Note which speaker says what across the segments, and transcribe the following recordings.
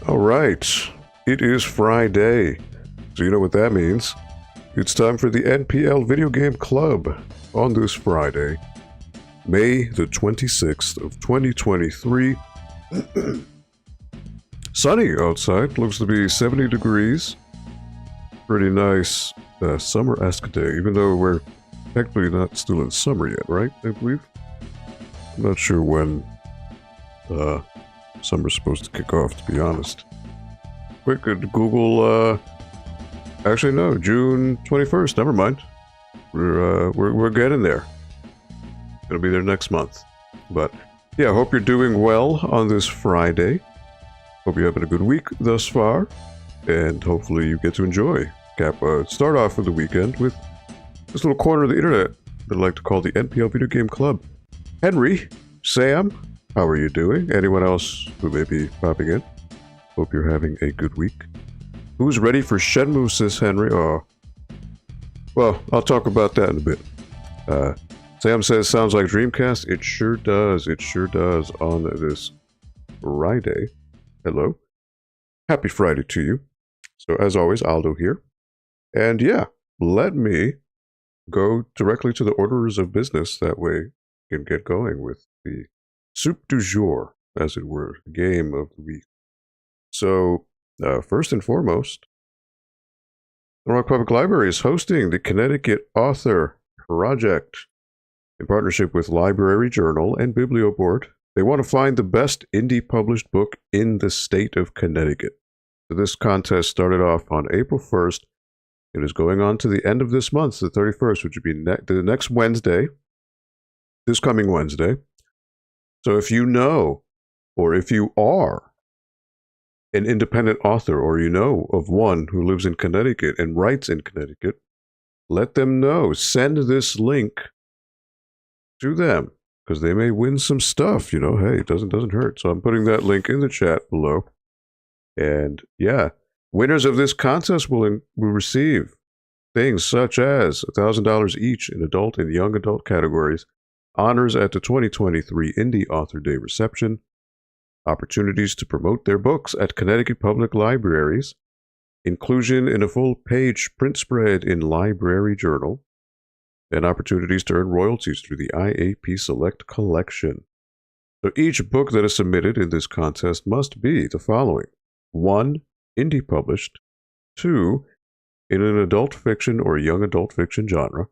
Speaker 1: All right, it is Friday, so you know what that means. It's time for the NPL Video Game Club on this Friday, May the 26th of 2023. Sunny outside, looks to be 70 degrees. Pretty nice summer-esque day, even though we're technically not still in summer yet, right? I believe. I'm not sure when summer's supposed to kick off, to be honest. Quick Google, actually no, June 21st, never mind. We're getting there. It'll be there next month. But yeah, hope you're doing well on this Friday. Hope you're having a good week thus far, and hopefully you get to enjoy. Start off with the weekend with this little corner of the internet that I like to call the NPL Video Game Club. Henry, Sam, how are you doing? Anyone else who may be popping in? Hope you're having a good week. Who's ready for Shenmue, says Henry? Oh, well, I'll talk about that in a bit. Sam says, sounds like Dreamcast. It sure does. It sure does on this Friday. Hello. Happy Friday to you. So, as always, Aldo here. And yeah, let me go directly to the orders of business. That way we can get going with the soup du jour, as it were, game of the week. So, first and foremost, the Rock Public Library is hosting the Connecticut Author Project in partnership with Library Journal and Biblioboard. They want to find the best indie published book in the state of Connecticut. So this contest started off on April 1st. It is going on to the end of this month, the 31st, which would be the next Wednesday, this coming Wednesday. So if you know, or if you are an independent author, or you know of one who lives in Connecticut and writes in Connecticut, let them know. Send this link to them, because they may win some stuff, you know. Hey, it doesn't hurt. So I'm putting that link in the chat below. And yeah, winners of this contest will receive things such as $1,000 each in adult and young adult categories, honors at the 2023 Indie Author Day reception, opportunities to promote their books at Connecticut Public Libraries, inclusion in a full-page print spread in Library Journal, and opportunities to earn royalties through the IAP Select Collection. So each book that is submitted in this contest must be the following: 1. Indie published. 2. In an adult fiction or young adult fiction genre.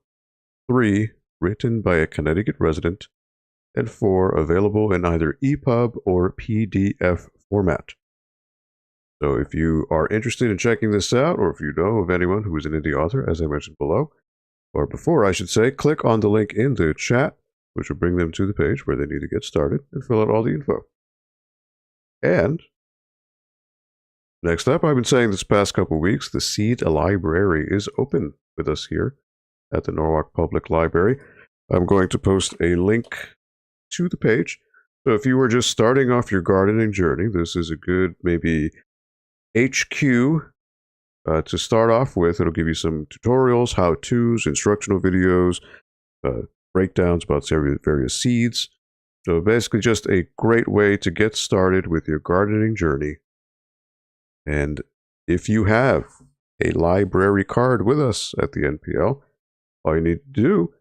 Speaker 1: 3. Written by a Connecticut resident. And 4. Available in either EPUB or PDF format. So if you are interested in checking this out, or if you know of anyone who is an indie author, as I mentioned below, or before I should say, click on the link in the chat, which will bring them to the page where they need to get started and fill out all the info. And next up, I've been saying this past couple weeks, the Seed Library is open with us here at the Norwalk Public Library. I'm going to post a link to the page. So if you were just starting off your gardening journey, this is a good maybe HQ to start off with. It'll give you some tutorials, how-tos, instructional videos, breakdowns about various seeds. So basically just a great way to get started with your gardening journey. And if you have a library card with us at the NPL, all you need to do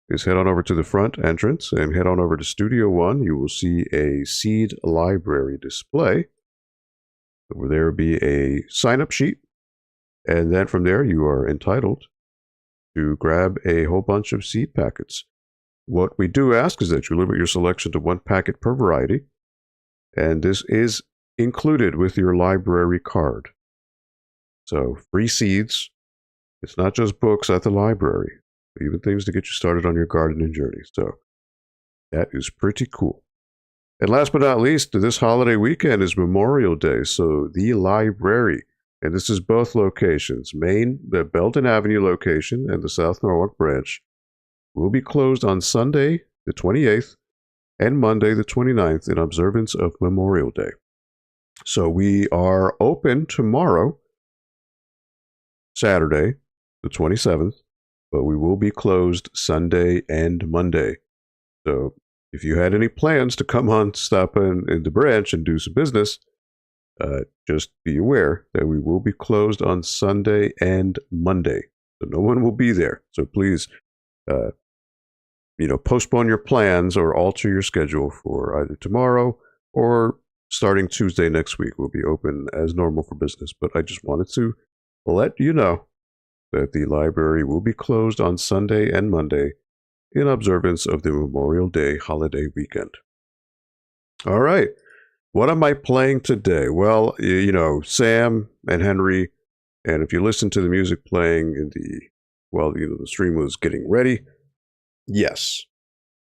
Speaker 1: is head on over to the front entrance and head on over to Studio One. You will see a Seed Library display. Over there will be a sign-up sheet. And then from there, you are entitled to grab a whole bunch of seed packets. What we do ask is that you limit your selection to 1 packet per variety. And this is included with your library card. So, free seeds. It's not just books at the library, even things to get you started on your gardening journey. So, that is pretty cool. And last but not least, this holiday weekend is Memorial Day. So, the library, and this is both locations, the Belton Avenue location and the South Norwalk branch, will be closed on Sunday, the 28th, and Monday, the 29th, in observance of Memorial Day. So we are open tomorrow, Saturday, the 27th, but we will be closed Sunday and Monday. So if you had any plans to come on, stop in the branch and do some business, just be aware that we will be closed on Sunday and Monday. So no one will be there. So please, postpone your plans or alter your schedule for either tomorrow or starting Tuesday next week. We'll be open as normal for business. But I just wanted to let you know that the library will be closed on Sunday and Monday in observance of the Memorial Day holiday weekend. All right. What am I playing today? Well, Sam and Henry, and if you listen to the music playing the stream was getting ready. Yes.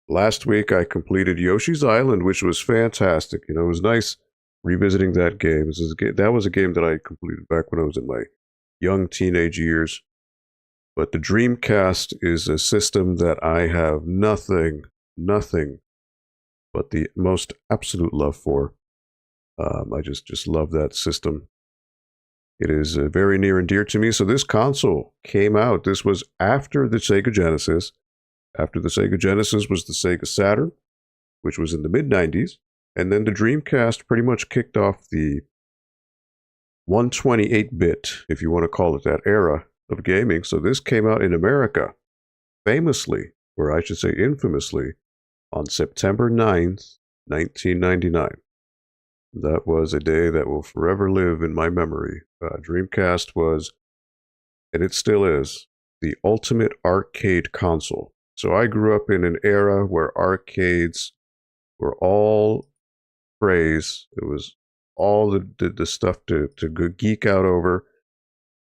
Speaker 1: Last week I completed Yoshi's Island, which was fantastic. It was nice revisiting that game. That was a game that I completed back when I was in my young teenage years. But the Dreamcast is a system that I have nothing but the most absolute love for. I just love that system. It is very near and dear to me. So this console came out. This was after the Sega Genesis. After the Sega Genesis was the Sega Saturn, which was in the mid-90s. And then the Dreamcast pretty much kicked off the 128-bit, if you want to call it that, era of gaming. So this came out in America, famously, or I should say infamously, on September 9th, 1999. That was a day that will forever live in my memory. Dreamcast was, and it still is, the ultimate arcade console. So I grew up in an era where arcades were all praise. It was all the stuff to geek out over.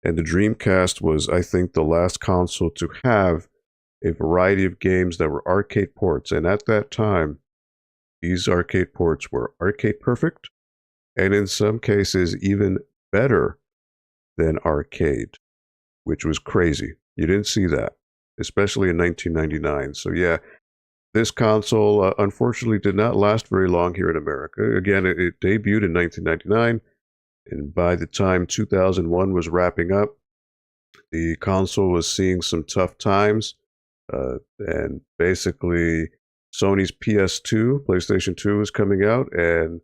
Speaker 1: And the Dreamcast was, I think, the last console to have a variety of games that were arcade ports. And at that time, these arcade ports were arcade perfect, and in some cases even better than arcade, which was crazy. You didn't see that, especially in 1999. So yeah, this console unfortunately did not last very long here in America. Again, it debuted in 1999, and by the time 2001 was wrapping up, the console was seeing some tough times, and basically Sony's PS2, PlayStation 2 was coming out, and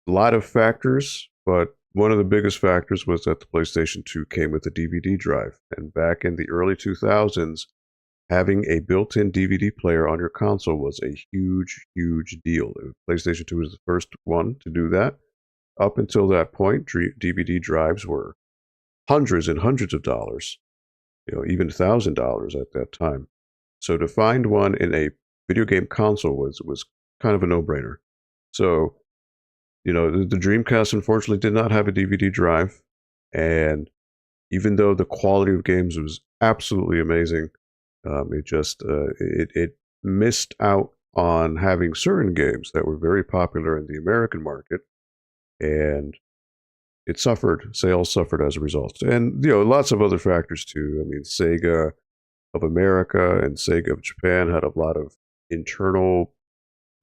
Speaker 1: a lot of factors, but one of the biggest factors was that the PlayStation 2 came with a DVD drive. And back in the early 2000s, having a built-in DVD player on your console was a huge, huge deal. PlayStation 2 was the first one to do that. Up until that point, DVD drives were hundreds and hundreds of dollars, even $1,000 at that time. So to find one in a video game console was kind of a no-brainer. So, the Dreamcast unfortunately did not have a DVD drive, and even though the quality of games was absolutely amazing, it missed out on having certain games that were very popular in the American market, and sales suffered as a result. And, lots of other factors too. I mean, Sega of America and Sega of Japan had a lot of internal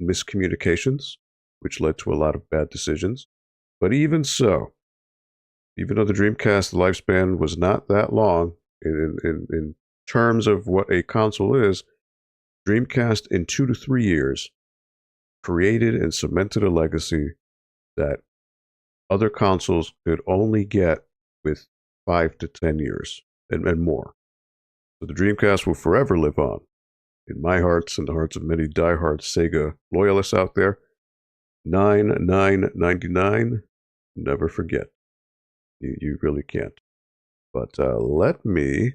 Speaker 1: miscommunications, which led to a lot of bad decisions. But even so, even though the Dreamcast lifespan was not that long in terms of what a console is, Dreamcast in 2 to 3 years created and cemented a legacy that other consoles could only get with 5 to 10 years and more. So the Dreamcast will forever live on in my hearts and the hearts of many diehard Sega loyalists out there. 99.99, never forget. You really can't. But let me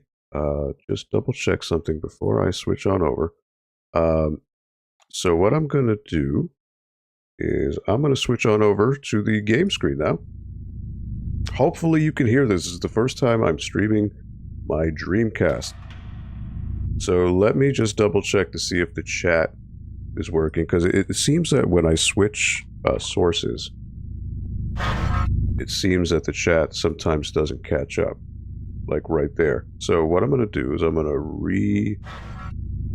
Speaker 1: just double check something before I switch on over. So what I'm going to do is I'm going to switch on over to the game screen now. Hopefully you can hear this. This is the first time I'm streaming my Dreamcast. So let me just double check to see if the chat is working, because it seems that when I switch sources, it seems that the chat sometimes doesn't catch up, like right there. So what I'm going to do is I'm going to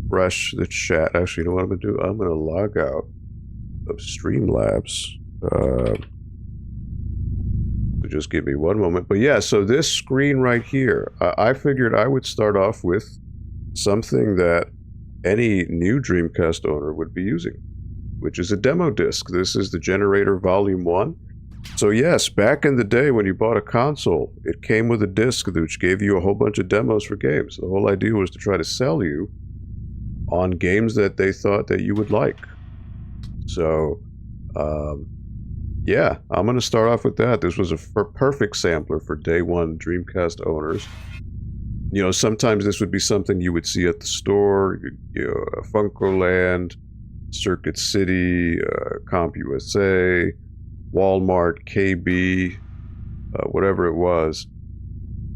Speaker 1: refresh the chat. Actually, you know what I'm going to do? I'm going to log out of Streamlabs. So just give me one moment. But yeah, so this screen right here, I figured I would start off with something that any new Dreamcast owner would be using, which is a demo disc. This is the Generator Volume 1. So yes, back in the day when you bought a console, it came with a disc which gave you a whole bunch of demos for games. The whole idea was to try to sell you on games that they thought that you would like. So, yeah, I'm going to start off with that. This was a perfect sampler for day one Dreamcast owners. You know, sometimes this would be something you would see at the store, you know, Funkoland, Circuit City, CompUSA, Walmart, KB, whatever it was.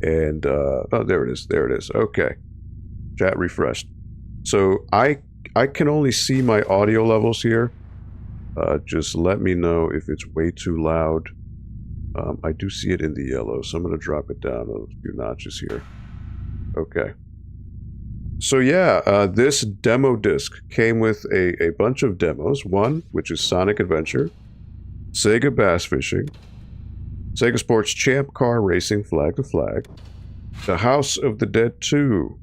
Speaker 1: And, oh, there it is. Okay. Chat refreshed. So I can only see my audio levels here. Just let me know if it's way too loud. I do see it in the yellow, so I'm going to drop it down a few notches here. Okay. So yeah, this demo disc came with a bunch of demos. One, which is Sonic Adventure, Sega Bass Fishing, Sega Sports Champ Car Racing Flag to Flag, The House of the Dead 2,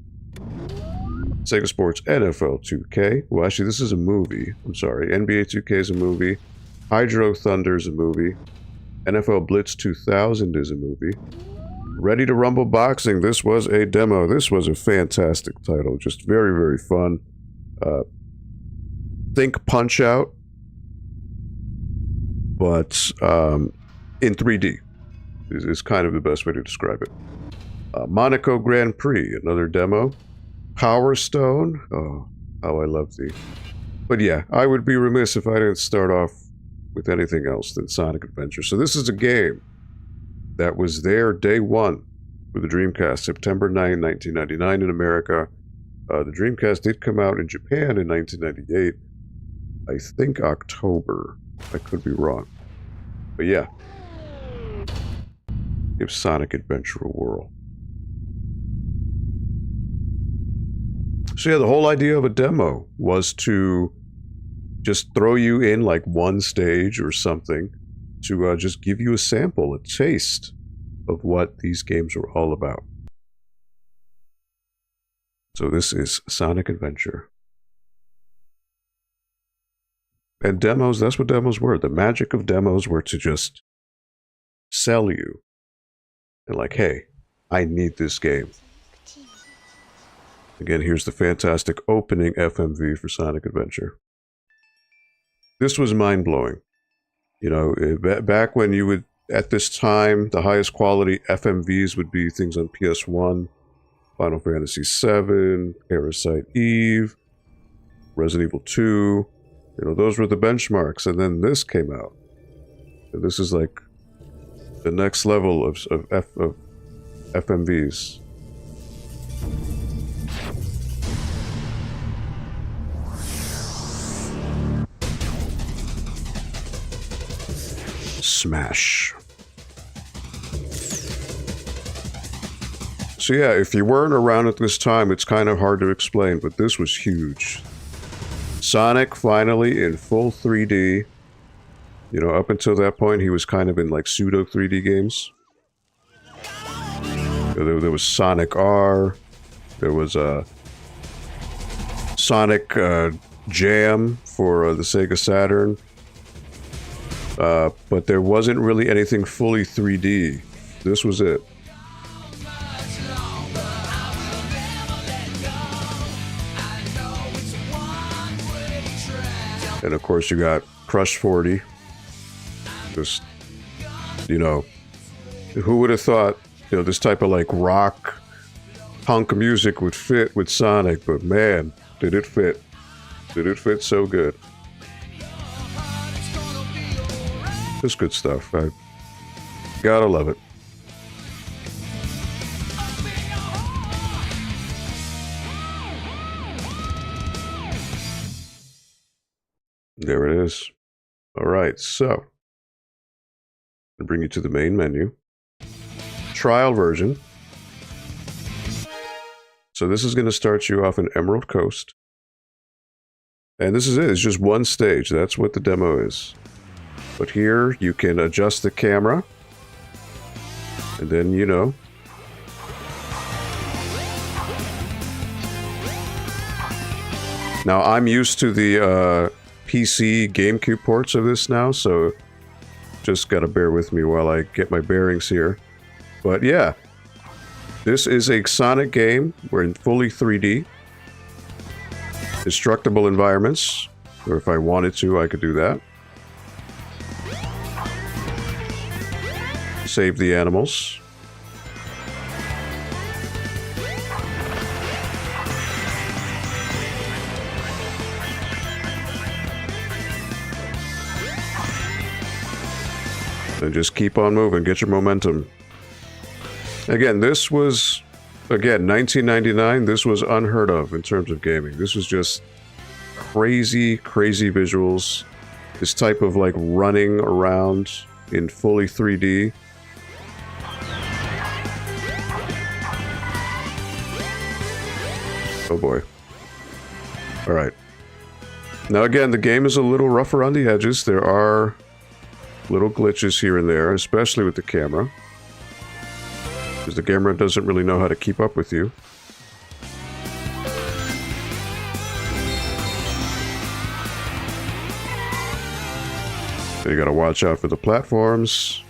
Speaker 1: Sega Sports NFL 2K. Well, actually, this is a movie. I'm sorry. NBA 2K is a movie. Hydro Thunder is a movie. NFL Blitz 2000 is a movie. Ready to Rumble Boxing. This was a demo. This was a fantastic title. Just very, very fun. Think Punch-Out, but in 3D is kind of the best way to describe it. Monaco Grand Prix, another demo. Power Stone. Oh, how I love thee. But yeah, I would be remiss if I didn't start off with anything else than Sonic Adventure. So this is a game that was there day one for the Dreamcast, September 9, 1999 in America. The Dreamcast did come out in Japan in 1998. I think October. I could be wrong. But yeah. Give Sonic Adventure a whirl. So yeah, the whole idea of a demo was to just throw you in like one stage or something to just give you a sample, a taste of what these games are all about. So this is Sonic Adventure. And demos, that's what demos were. The magic of demos were to just sell you. And like, hey, I need this game. Again, here's the fantastic opening FMV for Sonic Adventure. This was mind-blowing. You know, back when you would, at this time, the highest quality FMVs would be things on PS1, Final Fantasy VII, Parasite Eve, Resident Evil 2. You know, those were the benchmarks, and then this came out. And this is like the next level of FMVs. Smash. So yeah, if you weren't around at this time, it's kind of hard to explain, but this was huge. Sonic finally in full 3D. You know, up until that point, he was kind of in like pseudo 3D games. There was Sonic R. There was a Sonic Jam for the Sega Saturn. But there wasn't really anything fully 3D. This was it. And of course you got Crush 40. Just, you know, who would have thought, you know, this type of like rock, punk music would fit with Sonic, but man, did it fit. Did it fit so good. It's good stuff. I gotta love it. There it is. All right, so I'll bring you to the main menu. Trial version. So this is going to start you off in Emerald Coast. And this is it. It's just one stage. That's what the demo is. But here you can adjust the camera. And then, you know. Now, I'm used to the PC GameCube ports of this now, so Just gotta bear with me while I get my bearings here. But yeah, this is a Sonic game. We're in fully 3D. Destructible environments, or if I wanted to, I could do that. Save the animals. And just keep on moving, get your momentum. Again, this was, 1999, this was unheard of in terms of gaming. This was just crazy, crazy visuals. This type of like running around in fully 3D. Oh boy. Alright. Now again, the game is a little rough around the edges. There are little glitches here and there, especially with the camera. Because the camera doesn't really know how to keep up with you. So you gotta watch out for the platforms.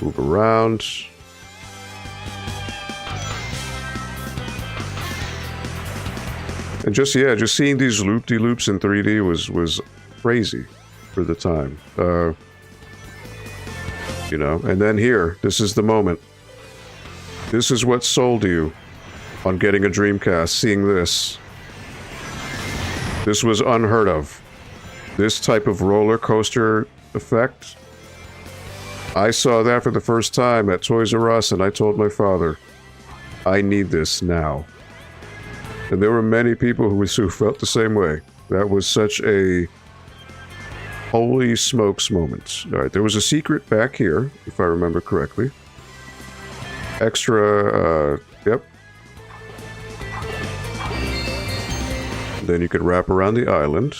Speaker 1: Move around. And just seeing these loop-de-loops in 3D was crazy for the time. You know, and then here, this is the moment. This is what sold you on getting a Dreamcast, seeing this. This was unheard of. This type of roller coaster effect. I saw that for the first time at Toys R Us, and I told my father, I need this now. And there were many people who felt the same way. That was such a holy smokes moment. Alright, there was a secret back here, if I remember correctly. Extra, yep. Then you could wrap around the island.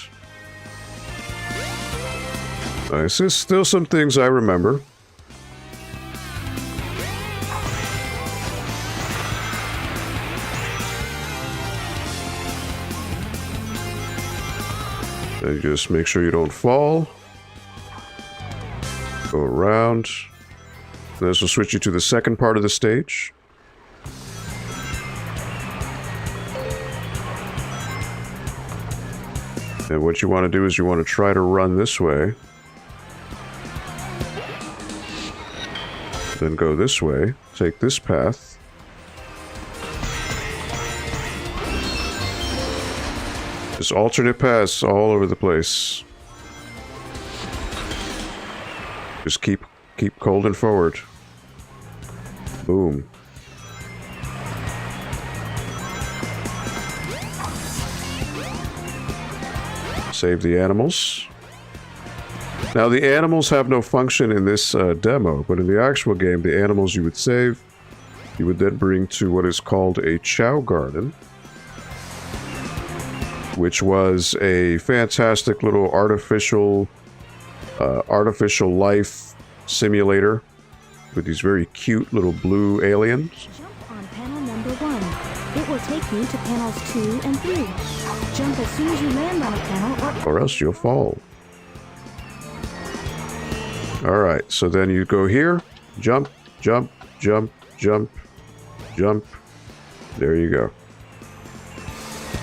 Speaker 1: Nice. There's still some things I remember. And just make sure you don't fall. Go around. This will switch you to the second part of the stage. And what you want to do is you want to try to run this way. Then go this way. Take this path. Just alternate paths all over the place. Just keep holding forward. Boom. Save the animals. Now the animals have no function in this demo, but in the actual game, the animals you would save, you would then bring to what is called a Chow Garden, which was a fantastic little artificial life simulator with these very cute little blue aliens.
Speaker 2: Jump on panel number 1. It will take you to panels 2 and 3. Jump as soon as you land on a panel
Speaker 1: or else you'll fall. Alright, so then you go here, jump, jump, jump, jump, jump. There you go.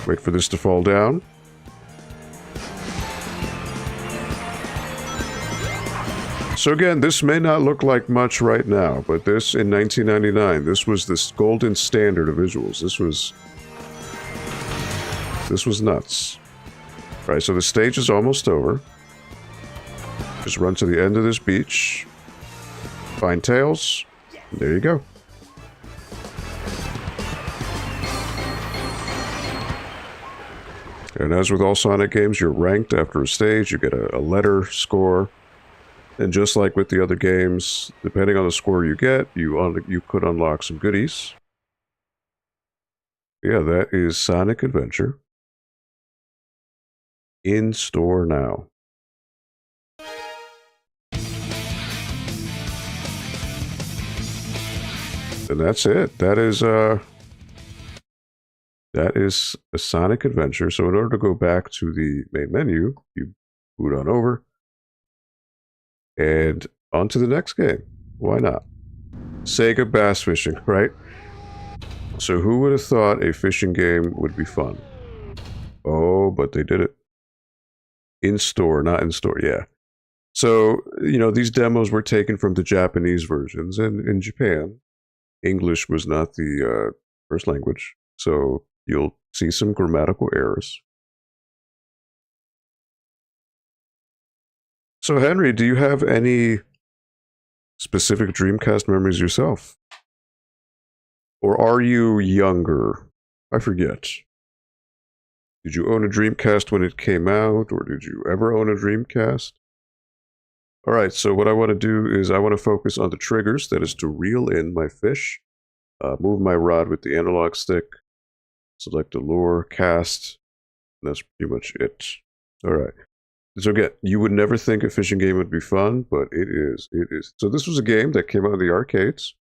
Speaker 1: Wait for this to fall down. So again, this may not look like much right now, but this, in 1999, this was this golden standard of visuals. This was nuts. All right, so the stage is almost over. Just run to the end of this beach. Find Tails. There you go. And as with all Sonic games, you're ranked after a stage. You get a letter score. And just like with the other games, depending on the score you get, you could unlock some goodies. Yeah, that is Sonic Adventure. In store now. And that's it. That is a Sonic Adventure. So in order to go back to the main menu, you boot on over. And on to the next game. Why not? Sega bass fishing, right? So who would have thought a fishing game would be fun? Oh, but they did it. In store, not in store, yeah. So, you know, these demos were taken from the Japanese versions, and in Japan, English was not the first language. So you'll see some grammatical errors. So, Henry, do you have any specific Dreamcast memories yourself? Or are you younger? I forget. Did you own a Dreamcast when it came out, or did you ever own a Dreamcast? All right, so what I want to do is I want to focus on the triggers, that is to reel in my fish, move my rod with the analog stick, select a lure, cast, and that's pretty much it. All right. So again, you would never think a fishing game would be fun, but it is. It is. So this was a game that came out in the arcades.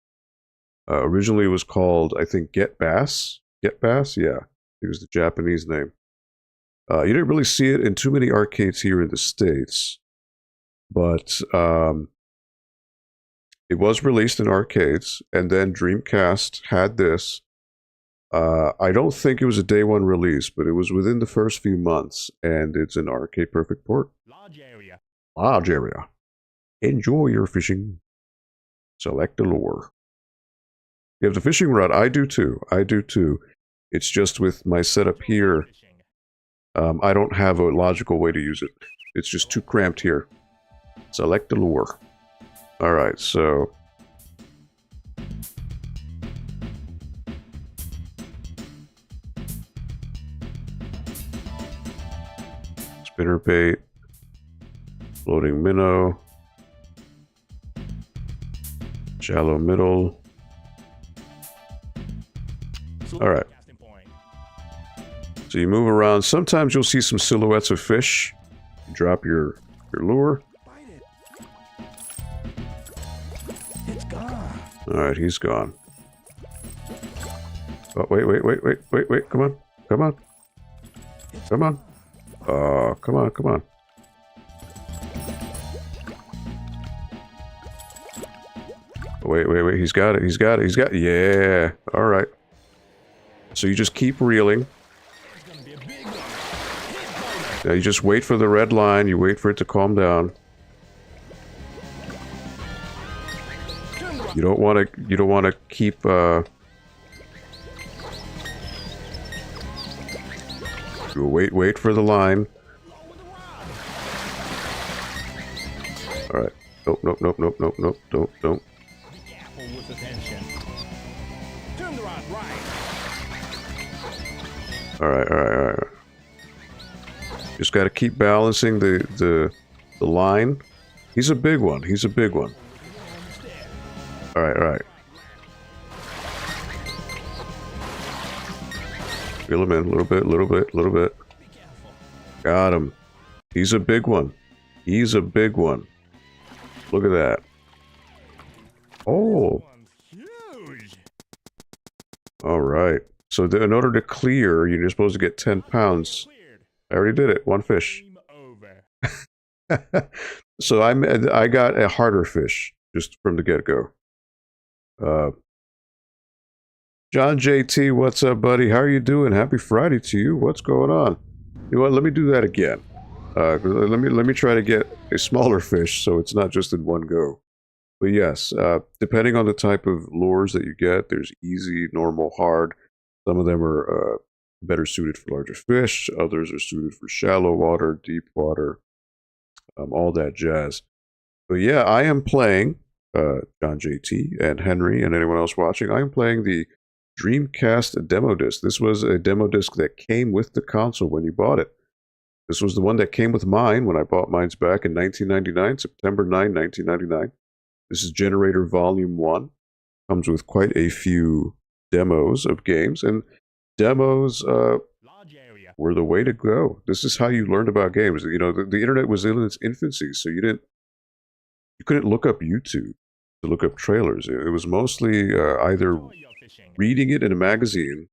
Speaker 1: Originally, it was called, I think, Get Bass. Get Bass? Yeah. It was the Japanese name. You didn't really see it in too many arcades here in the States, but it was released in arcades, and then Dreamcast had this. I don't think it was a day one release, but it was within the first few months, and it's an arcade perfect port.
Speaker 3: Large area.
Speaker 1: Large area. Enjoy your fishing. Select a lure. You have the fishing rod. I do too. I do too. It's just with my setup here, I don't have a logical way to use it. It's just too cramped here. Select a lure. All right, so spinnerbait, floating minnow, shallow middle. All right. So you move around. Sometimes you'll see some silhouettes of fish. Drop your lure.
Speaker 3: It's gone.
Speaker 1: All right, he's gone. Oh, wait. Come on. Come on. Come on. Oh, come on, come on. Wait. He's got it. Yeah. All right. So you just keep reeling. Now you just wait for the red line. You wait for it to calm down. You don't want to keep. You wait for the line. All right. Nope. Don't. All right. Just got to keep balancing the line. He's a big one. All right. Reel him in a little bit. Got him. He's a big one. Look at that. Oh. All right. So in order to clear, you're supposed to get 10 pounds. I already did it. One fish. So I got a harder fish just from the get-go. John JT, what's up, buddy? How are you doing? Happy Friday to you. What's going on? You know what? Let me do that again. Let me try to get a smaller fish so it's not just in one go. But yes, depending on the type of lures that you get, there's easy, normal, hard. Some of them are better suited for larger fish. Others are suited for shallow water, deep water, all that jazz. But yeah, I am playing, John JT and Henry and anyone else watching, I am playing the Dreamcast demo disc. This was a demo disc that came with the console when you bought it. This was the one that came with mine when I bought mine back in 1999, September 9, 1999. This is Generator Volume 1. Comes with quite a few demos of games, and demos were the way to go. This is how you learned about games. You know, the internet was in its infancy, so you couldn't look up YouTube to look up trailers. It was mostly either reading it in a magazine,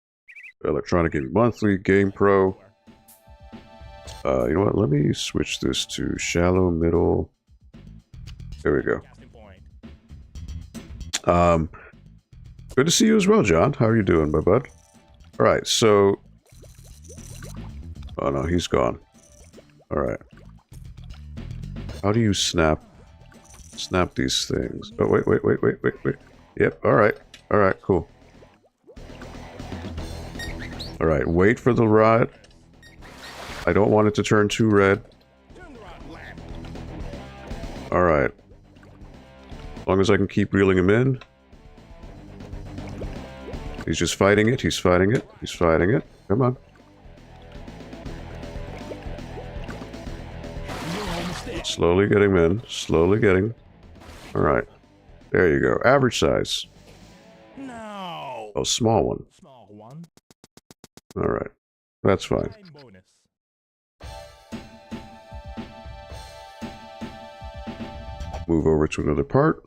Speaker 1: Electronic Gaming Monthly, Game Pro. You know what? Let me switch this to shallow middle. There we go.
Speaker 3: Casting point.
Speaker 1: Good to see you as well, John. How are you doing, my bud? Alright, so... Oh no, he's gone. Alright. How do you snap these things? Oh, wait. Yep, alright. Alright, cool. Alright, wait for the rod. I don't want it to turn too red.
Speaker 3: Turn the rod left.
Speaker 1: Alright. As long as I can keep reeling him in. He's just fighting it, he's fighting it, he's fighting it. Come on.
Speaker 3: You're almost there.
Speaker 1: Slowly getting him in, slowly getting. Alright. There you go. Average size.
Speaker 3: No.
Speaker 1: Oh, small one.
Speaker 3: Small one.
Speaker 1: Alright. That's fine.
Speaker 3: Time bonus.
Speaker 1: Move over to another part.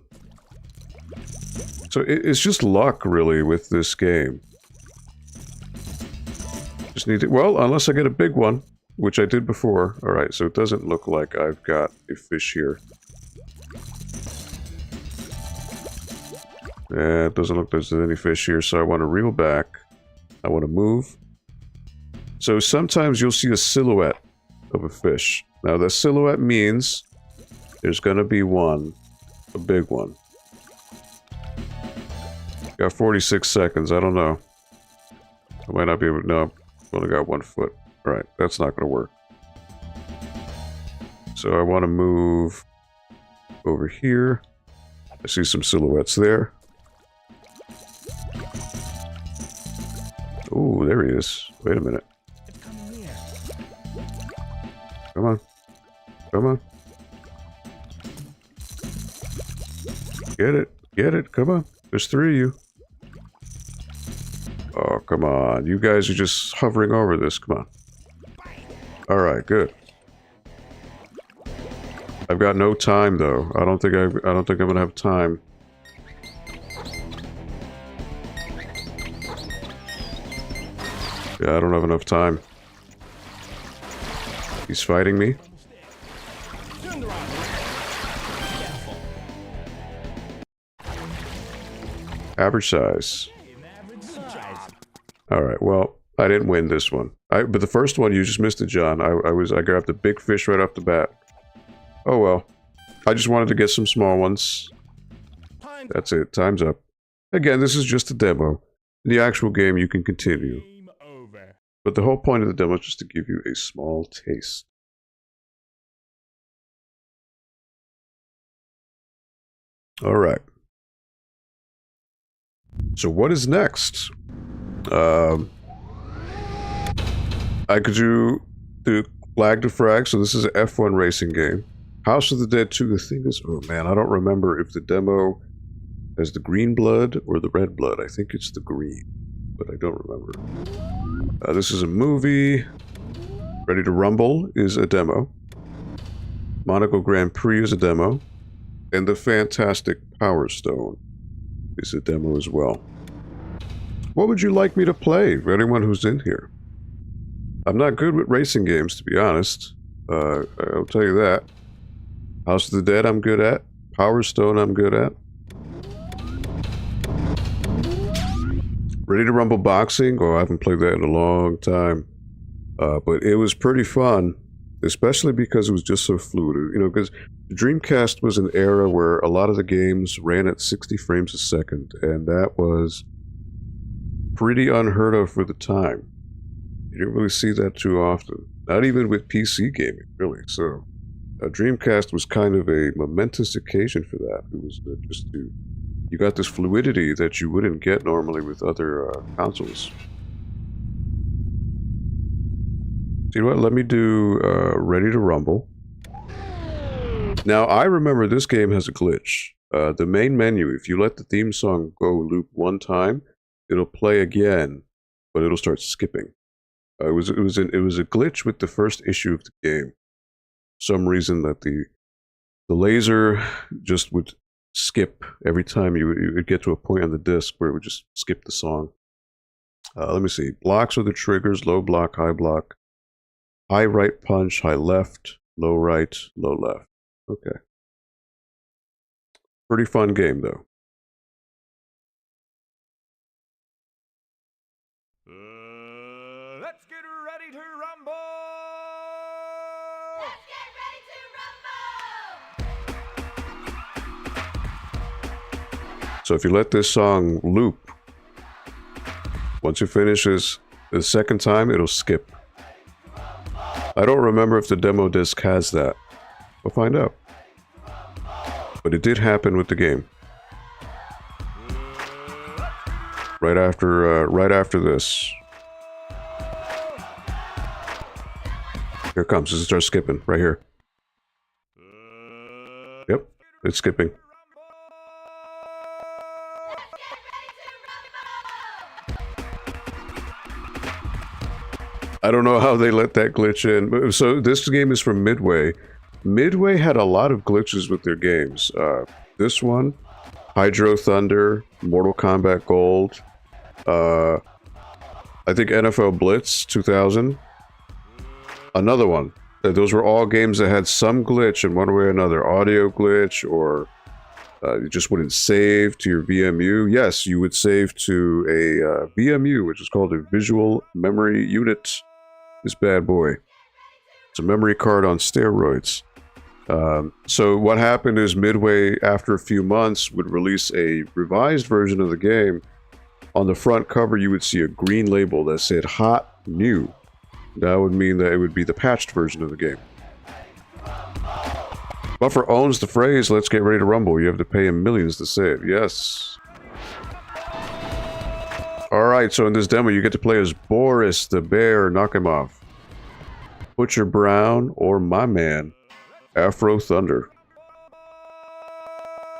Speaker 1: So it's just luck, really, with this game. Just need to... Well, unless I get a big one, which I did before. Alright, so it doesn't look like I've got a fish here. Yeah, it doesn't look like there's any fish here, so I want to reel back. I want to move. So sometimes you'll see a silhouette of a fish. Now, the silhouette means there's going to be one, a big one. Got 46 seconds, I don't know. I might not be able to... No, I've only got 1 foot. Alright, that's not going to work. So I want to move over here. I see some silhouettes there. Oh, there he is. Wait a minute.
Speaker 3: It's coming near.
Speaker 1: Come on. Come on. Get it. Get it. Come on. There's 3 of you. Oh, come on. You guys are just hovering over this. Come on. Alright, good. I've got no time, though. I don't think I'm gonna have time. Yeah, I don't have enough time. He's fighting me.
Speaker 3: Turn the rod left. Careful.
Speaker 1: Average size.
Speaker 3: An average size.
Speaker 1: Alright, well, I didn't win this one. But the first one, you just missed it, John. I grabbed the big fish right off the bat. Oh well. I just wanted to get some small ones.
Speaker 3: Time.
Speaker 1: That's it. Time's up. Again, this is just a demo. In the actual game, you can continue.
Speaker 3: Game over.
Speaker 1: But the whole point of the demo is just to give you a small taste. Alright. So what is next? I could do the Flag to Frag, so this is an F1 racing game. House of the Dead 2, the thing is, oh man, I don't remember if the demo has the green blood or the red blood. I think it's the green, but I don't remember. This is a movie. Ready to Rumble is a demo. Monaco Grand Prix is a demo. And the fantastic Power Stone is a demo as well. What would you like me to play for anyone who's in here? I'm not good with racing games, to be honest. I'll tell you that. House of the Dead I'm good at. Power Stone I'm good at. Ready to Rumble Boxing? Oh, I haven't played that in a long time. But it was pretty fun, especially because it was just so fluid. You know, because the Dreamcast was an era where a lot of the games ran at 60 frames a second, and that was pretty unheard of for the time. You didn't really see that too often. Not even with PC gaming, really. So, Dreamcast was kind of a momentous occasion for that. It was just you got this fluidity that you wouldn't get normally with other consoles. So you know what? Let me do Ready to Rumble. Now, I remember this game has a glitch. The main menu, if you let the theme song go loop one time, it'll play again, but it'll start skipping. It was a glitch with the first issue of the game. For some reason that the laser just would skip every time you would get to a point on the disc where it would just skip the song. Let me see. Blocks are the triggers: low block, high block, high right punch, high left, low right, low left. Okay. Pretty fun game, though.
Speaker 3: Let's get ready to rumble!
Speaker 4: Let's get ready to rumble!
Speaker 1: So if you let this song loop, once you finish this the second time, it'll skip. I don't remember if the demo disc has that. We'll find out. But it did happen with the game. Right after this. Here it comes. This starts skipping right here. Yep, it's skipping. I don't know how they let that glitch in. So this game is from Midway. Midway had a lot of glitches with their games. This one, Hydro Thunder, Mortal Kombat Gold, I think NFL Blitz 2000. Another one. Those were all games that had some glitch in one way or another. Audio glitch, or you just wouldn't save to your VMU. Yes, you would save to a VMU, which is called a Visual Memory Unit. This bad boy. It's a memory card on steroids. So what happened is Midway, after a few months, would release a revised version of the game. On the front cover, you would see a green label that said Hot New. That would mean that it would be the patched version of the game. Buffer owns the phrase, "Let's get ready to rumble." You have to pay him millions to say it. Yes. Alright, so in this demo, you get to play as Boris the Bear. Knock him off. Butcher Brown, or my man, Afro Thunder.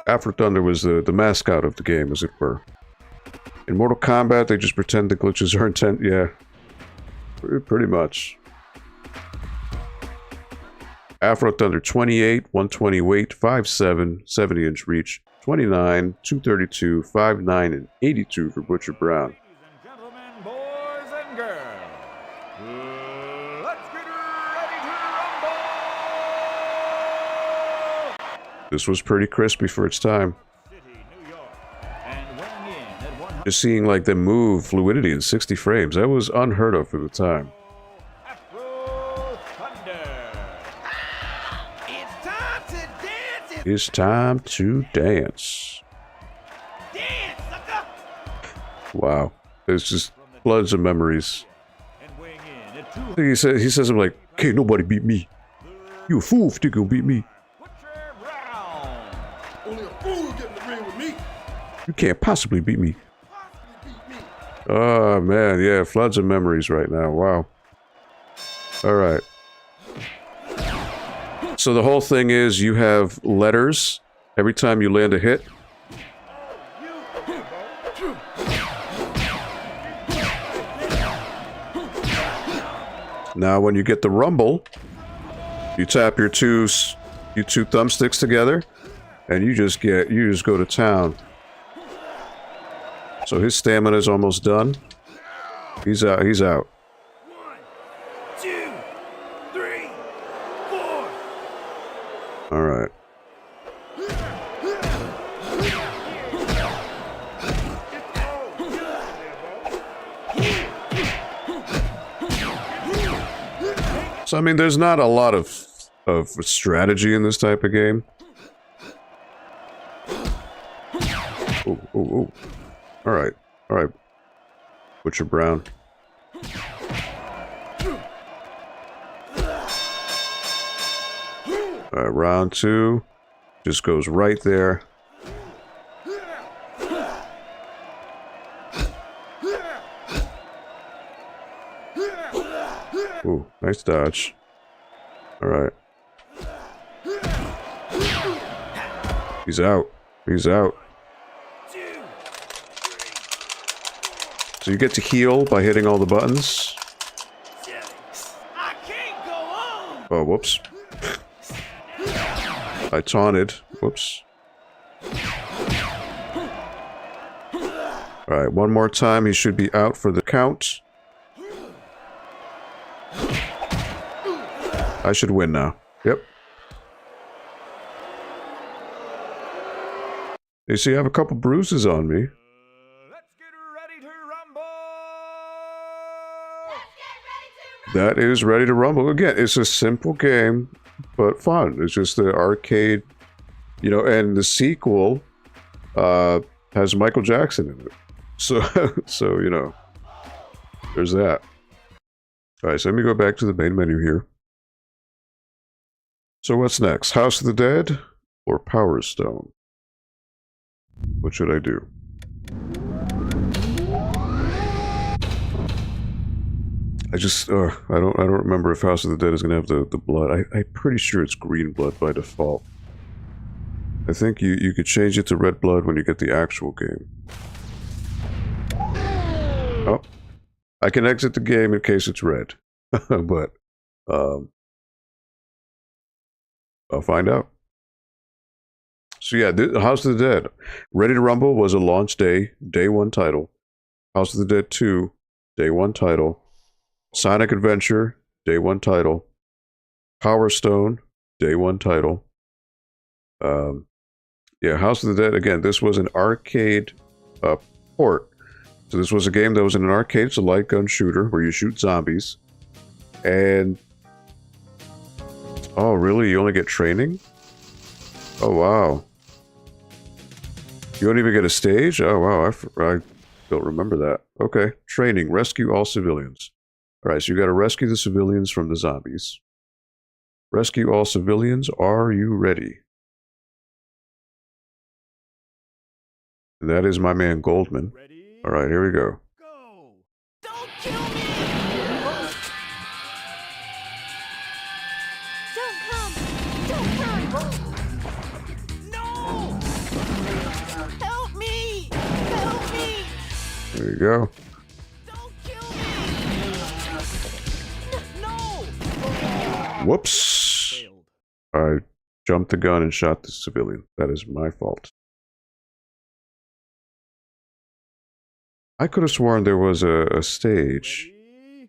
Speaker 1: Afro Thunder was the mascot of the game, as it were. In Mortal Kombat, they just pretend the glitches are intent. Yeah. Pretty much. Afro Thunder 28, 120 weight, 5'7", 70-inch reach, 29, 232, 5'9", and 82 for Butcher Brown.
Speaker 3: Ladies and gentlemen, boys and girls, let's get ready to rumble!
Speaker 1: This was pretty crispy for its time.
Speaker 3: City, New York, and weighing in at 100.
Speaker 1: Just seeing like them move fluidity in 60 frames, that was unheard of for the time.
Speaker 3: Afro Thunder. It's time to dance.
Speaker 1: It's time to dance.
Speaker 3: Dance, sucker!
Speaker 1: Wow. It's just floods of memories.
Speaker 3: And weighing in at
Speaker 1: I think he says something like, "Can't nobody beat me. You a fool if you think you'll beat me.
Speaker 3: Butcher Brown.
Speaker 5: Only a fool get in the ring with me.
Speaker 1: You can't possibly beat me."
Speaker 5: Possibly beat me.
Speaker 1: Oh, man, yeah, floods of memories right now. Wow. All right. So the whole thing is you have letters every time you land a hit. Now, when you get the rumble, you tap your two thumbsticks together, and you just go to town. So his stamina is almost done. He's out. He's out.
Speaker 3: 1, 2, 3, 4.
Speaker 1: All right. So I mean, there's not a lot of strategy in this type of game. Oh, oh, oh. All right. All right. Butcher Brown. All right, round 2. Just goes right there. Ooh, nice dodge. All right. He's out. He's out. So you get to heal by hitting all the buttons.
Speaker 3: I can't go on.
Speaker 1: Oh, whoops. I taunted. Whoops. Alright, one more time. He should be out for the count. I should win now. Yep. You see, I have a couple bruises on me.
Speaker 3: Let's get ready to rumble.
Speaker 1: That is Ready to Rumble. Again, it's a simple game, but fun. It's just the arcade, you know, and the sequel has Michael Jackson in it. So, so you know, there's that. All right, so let me go back to the main menu here. So what's next? House of the Dead or Power Stone? What should I do? I just, I don't remember if House of the Dead is going to have the blood. I'm pretty sure it's green blood by default. I think you could change it to red blood when you get the actual game. Oh, I can exit the game in case it's red, but I'll find out. So yeah, House of the Dead, Ready to Rumble was a launch day 1 title. House of the Dead 2, day 1 title. Sonic Adventure, day 1 title. Power Stone, day 1 title. Yeah, House of the Dead, again, this was an arcade port. So this was a game that was in an arcade. It's a light gun shooter where you shoot zombies. And... oh, really? You only get training? Oh, wow. You don't even get a stage? Oh, wow. I don't remember that. Okay. Training. Rescue all civilians. Alright, so you gotta rescue the civilians from the zombies. Rescue all civilians. Are you ready? And that is my man Goldman. Alright, here we go.
Speaker 3: Go.
Speaker 4: Don't kill me!
Speaker 2: Don't come! Don't come!
Speaker 4: No! Help me! Help me!
Speaker 1: There you go.
Speaker 4: Don't kill me! No!
Speaker 1: Whoops!
Speaker 3: Failed.
Speaker 1: I jumped the gun and shot the civilian. That is my fault. I could have sworn there was a stage.
Speaker 3: Ready?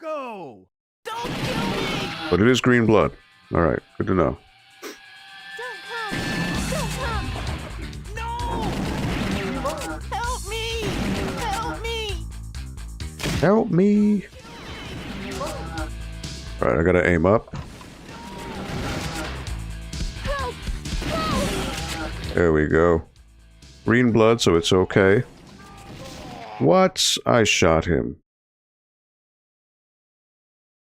Speaker 3: Go.
Speaker 4: Don't kill me!
Speaker 1: But it is green blood. Alright, good to know.
Speaker 2: Don't come! Don't come!
Speaker 4: No! Help me! Help me!
Speaker 1: Help me! Alright, I gotta aim up.
Speaker 2: Help! Help!
Speaker 1: There we go. Green blood, so it's okay. What? I shot him.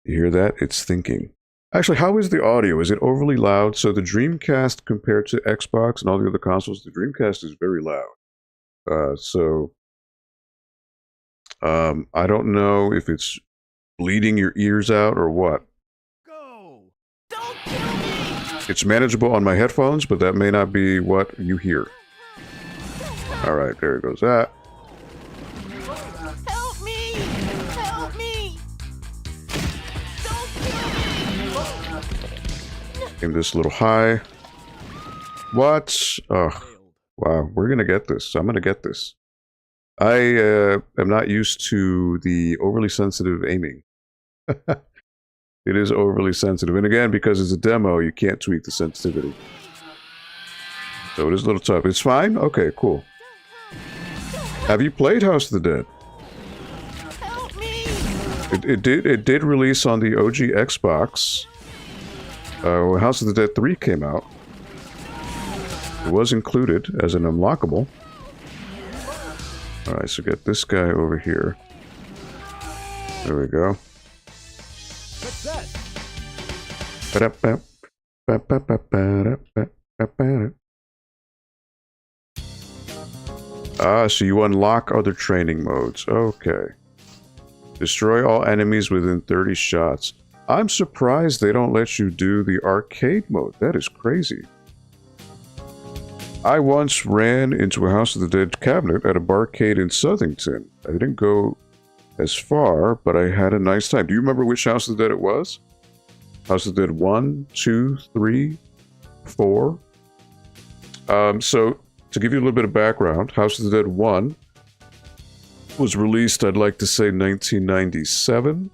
Speaker 1: You hear that? It's thinking. Actually, how is the audio? Is it overly loud? So the Dreamcast compared to Xbox and all the other consoles, the Dreamcast is very loud. I don't know if it's bleeding your ears out or what.
Speaker 3: Go.
Speaker 4: Don't kill me!
Speaker 1: It's manageable on my headphones, but that may not be what you hear. Alright, there goes that.
Speaker 4: Help me! Help me! Don't kill me!
Speaker 1: Aim this a little high. What? Oh,
Speaker 3: Failed.
Speaker 1: wow. We're gonna get this. I'm gonna get this. I am not used to the overly sensitive aiming. It is overly sensitive. And again, because it's a demo, you can't tweak the sensitivity. So it is a little tough. It's fine? Okay, cool. Have you played House of the Dead?
Speaker 4: Help me!
Speaker 1: It did release on the OG Xbox. When House of the Dead 3 came out. It was included as an unlockable. Alright, so get this guy over here. There we go.
Speaker 3: Success.
Speaker 1: Ah, so you unlock other training modes. Okay. Destroy all enemies within 30 shots. I'm surprised they don't let you do the arcade mode. That is crazy. I once ran into a House of the Dead cabinet at a barcade in Southington. I didn't go as far, but I had a nice time. Do you remember which House of the Dead it was? House of the Dead 1, 2, 3, 4. So, to give you a little bit of background, House of the Dead 1 was released, I'd like to say, 1997.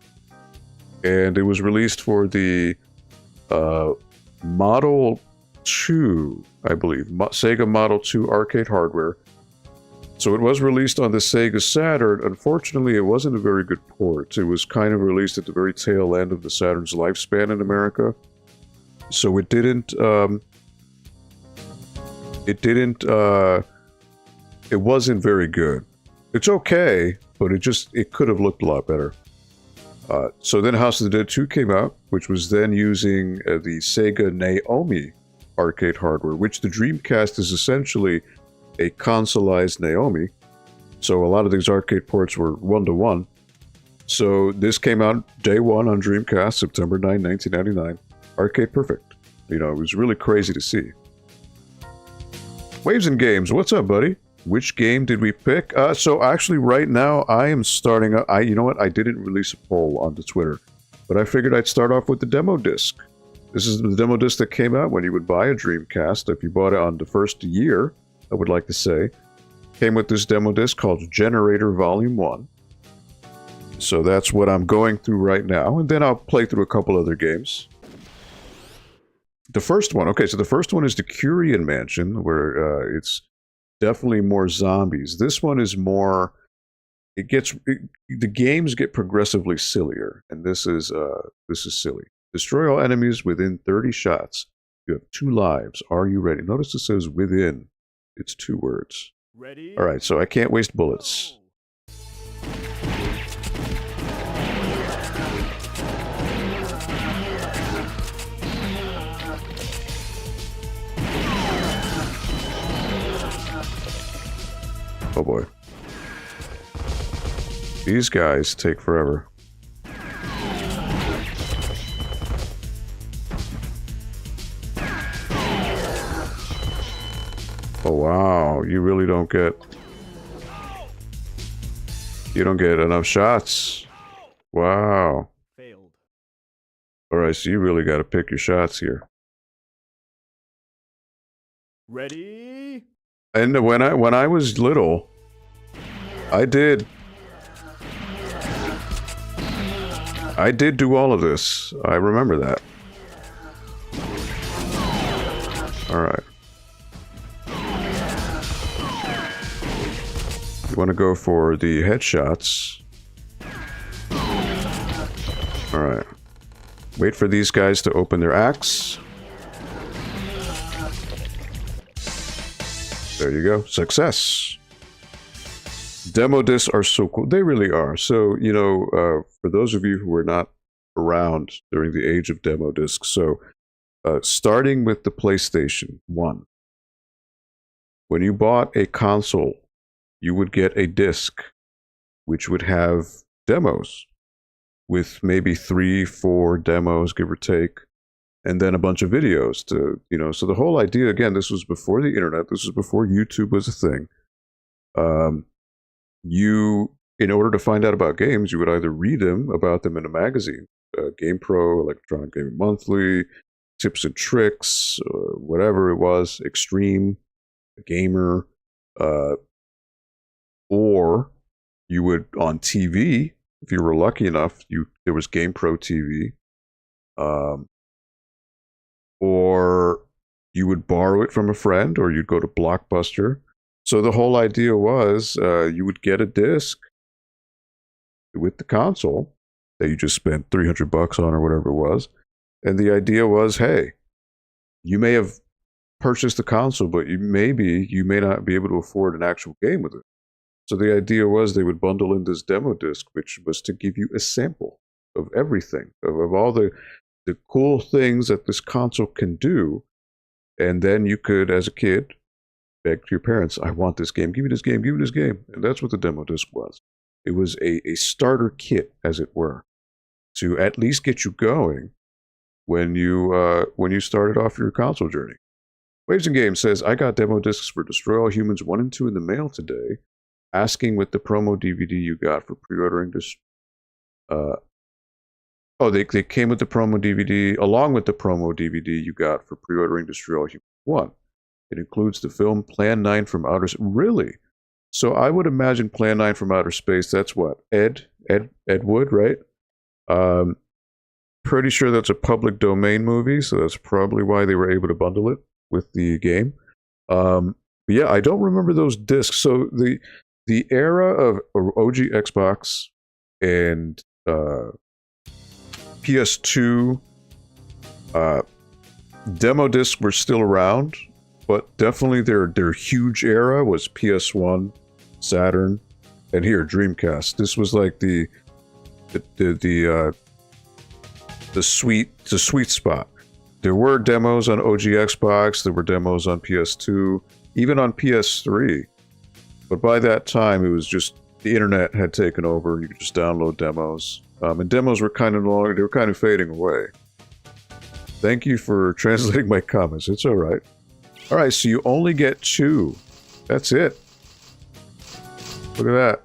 Speaker 1: And it was released for the Model 2, I believe. Sega Model 2 arcade hardware. So it was released on the Sega Saturn. Unfortunately, it wasn't a very good port. It was kind of released at the very tail end of the Saturn's lifespan in America. So it wasn't very good. It's okay, but it could have looked a lot better. So then House of the Dead 2 came out, which was then using the Sega Naomi arcade hardware, which the Dreamcast is essentially a consoleized Naomi. So a lot of these arcade ports were 1-to-1. So this came out day one on Dreamcast, September 9, 1999. Arcade perfect. You know, it was really crazy to see. Waves and Games, what's up, buddy? Which game did we pick? So actually right now I am starting up. You know what? I didn't release a poll onto Twitter, but I figured I'd start off with the demo disc. This is the demo disc that came out when you would buy a Dreamcast. If you bought it on the first year, I would like to say, came with this demo disc called Generator Volume 1. So that's what I'm going through right now, and then I'll play through a couple other games. The first one, okay, so the first one is the Curian Mansion, where it's definitely more zombies. This one is more, the games get progressively sillier, and this is silly. Destroy all enemies within 30 shots. You have 2 lives. Are you ready? Notice it says within. It's 2 words.
Speaker 3: Ready?
Speaker 1: All right, so I can't waste bullets. Oh boy. These guys take forever. Oh wow, you really don't get enough shots. Wow.
Speaker 3: Failed.
Speaker 1: Alright, so you really gotta pick your shots here.
Speaker 3: Ready?
Speaker 1: And when I was little, I did do all of this. I remember that. Alright. You want to go for the headshots. Alright. Wait for these guys to open their axe. There you go. Success. Demo discs are so cool. They really are. So, you know, for those of you who were not around during the age of demo discs, so starting with the PlayStation 1, when you bought a console, you would get a disc which would have demos with maybe 3-4 demos, give or take, and then a bunch of videos to, you know, so the whole idea, again, this was before the internet, this was before YouTube was a thing. In order to find out about games, you would either read about them in a magazine, Game Pro, Electronic Gaming Monthly, Tips and Tricks, whatever it was, Extreme, Gamer, or you would, on TV, if you were lucky enough, there was Game Pro TV, or you would borrow it from a friend, or you'd go to Blockbuster. So the whole idea was you would get a disc with the console that you just spent $300 on or whatever it was. And the idea was, hey, you may have purchased the console, but you may not be able to afford an actual game with it. So the idea was they would bundle in this demo disc, which was to give you a sample of everything, of all the cool things that this console can do. And then you could, as a kid, beg to your parents, I want this game, give me this game, give me this game. And that's what the demo disc was. It was a starter kit, as it were, to at least get you going when you started off your console journey. Waves and Games says, I got demo discs for Destroy All Humans 1 and 2 in the mail today, asking with the promo DVD you got for pre-ordering this. They came with the promo DVD, along with the promo DVD you got for pre-ordering Destroy All Humans 1. It includes the film Plan 9 from Outer Space. Really? So I would imagine Plan 9 from Outer Space, that's what? Ed Wood, right? Pretty sure that's a public domain movie, so that's probably why they were able to bundle it. with the game. But yeah, I don't remember those discs. So the era of OG Xbox and PS2 demo discs were still around, but definitely their huge era was PS1, Saturn, and here Dreamcast. This was like the sweet spot. There were demos on OG Xbox, there were demos on PS2, even on PS3. But by that time, it was just the internet had taken over. You could just download demos, and demos were kind of fading away. Thank you for translating my comments. It's all right. All right, so you only get 2. That's it. Look at that.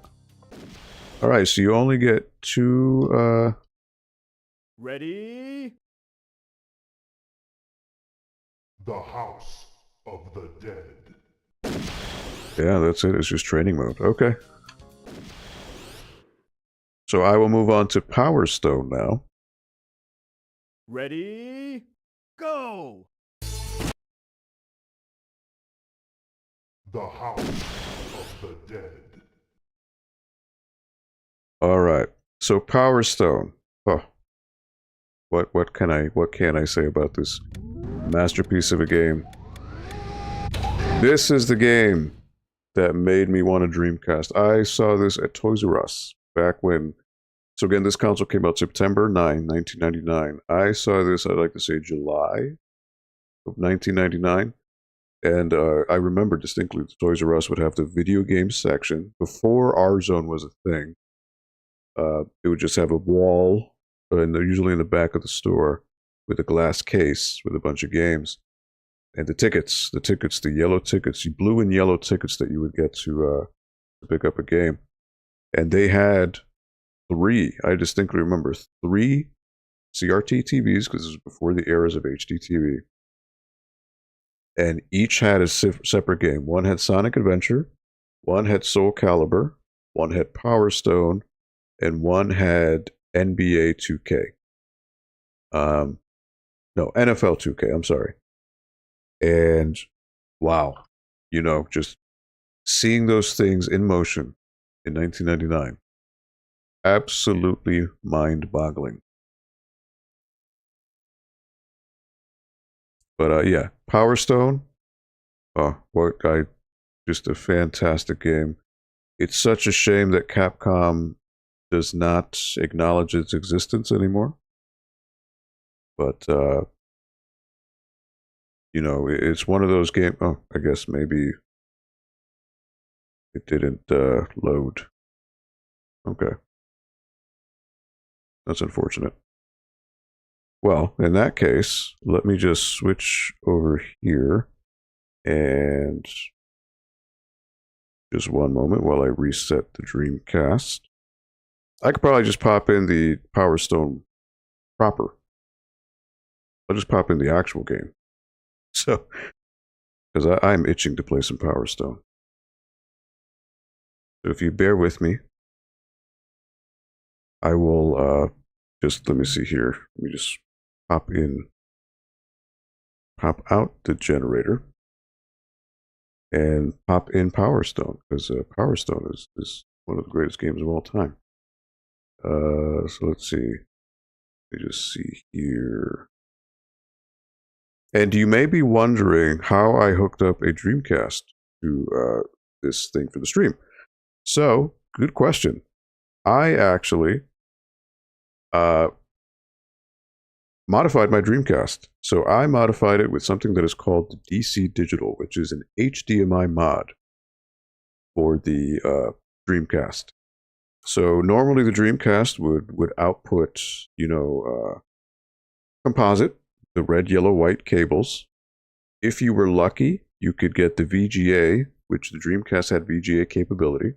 Speaker 1: All right, so you only get 2.
Speaker 3: Ready?
Speaker 5: The House of the Dead.
Speaker 1: Yeah, that's it. It's just training mode. Okay. So I will move on to Power Stone now.
Speaker 3: Ready? Go!
Speaker 5: The House of the Dead.
Speaker 1: All right. So Power Stone. Oh. What can I say about this masterpiece of a game? This is the game that made me want a Dreamcast. I saw this at Toys R Us back when. So again, this console came out September 9, 1999. I saw this, I'd like to say July of 1999. And I remember distinctly the Toys R Us would have the video game section. Before R-Zone was a thing, it would just have a wall, and usually in the back of the store, with a glass case with a bunch of games. And the tickets, the yellow tickets, blue and yellow tickets that you would get to pick up a game. And they had 3, I distinctly remember, 3 CRT TVs, because this was before the eras of HD TV. And each had a separate game. One had Sonic Adventure, one had Soul Calibur, one had Power Stone, and one had NBA 2K. No, NFL 2K, I'm sorry. And wow, just seeing those things in motion in 1999, absolutely mind-boggling. But yeah, Power Stone. Oh, just a fantastic game. It's such a shame that Capcom does not acknowledge its existence anymore. But it's one of those games. Oh, I guess maybe it didn't load. Okay, that's unfortunate. Well, in that case, let me just switch over here, and just one moment while I reset the Dreamcast. I could probably just pop in the Power Stone proper. I'll just pop in the actual game. So, because I'm itching to play some Power Stone. So if you bear with me, I will let me see here. Let me just pop out the generator, and pop in Power Stone, because Power Stone is one of the greatest games of all time. So let's see. Let me just see here. And you may be wondering how I hooked up a Dreamcast to this thing for the stream. So, good question. I actually modified my Dreamcast. So I modified it with something that is called the DC Digital, which is an HDMI mod for the Dreamcast. So normally the Dreamcast would output, composite, the red, yellow, white cables. If you were lucky, you could get the VGA, which the Dreamcast had VGA capability.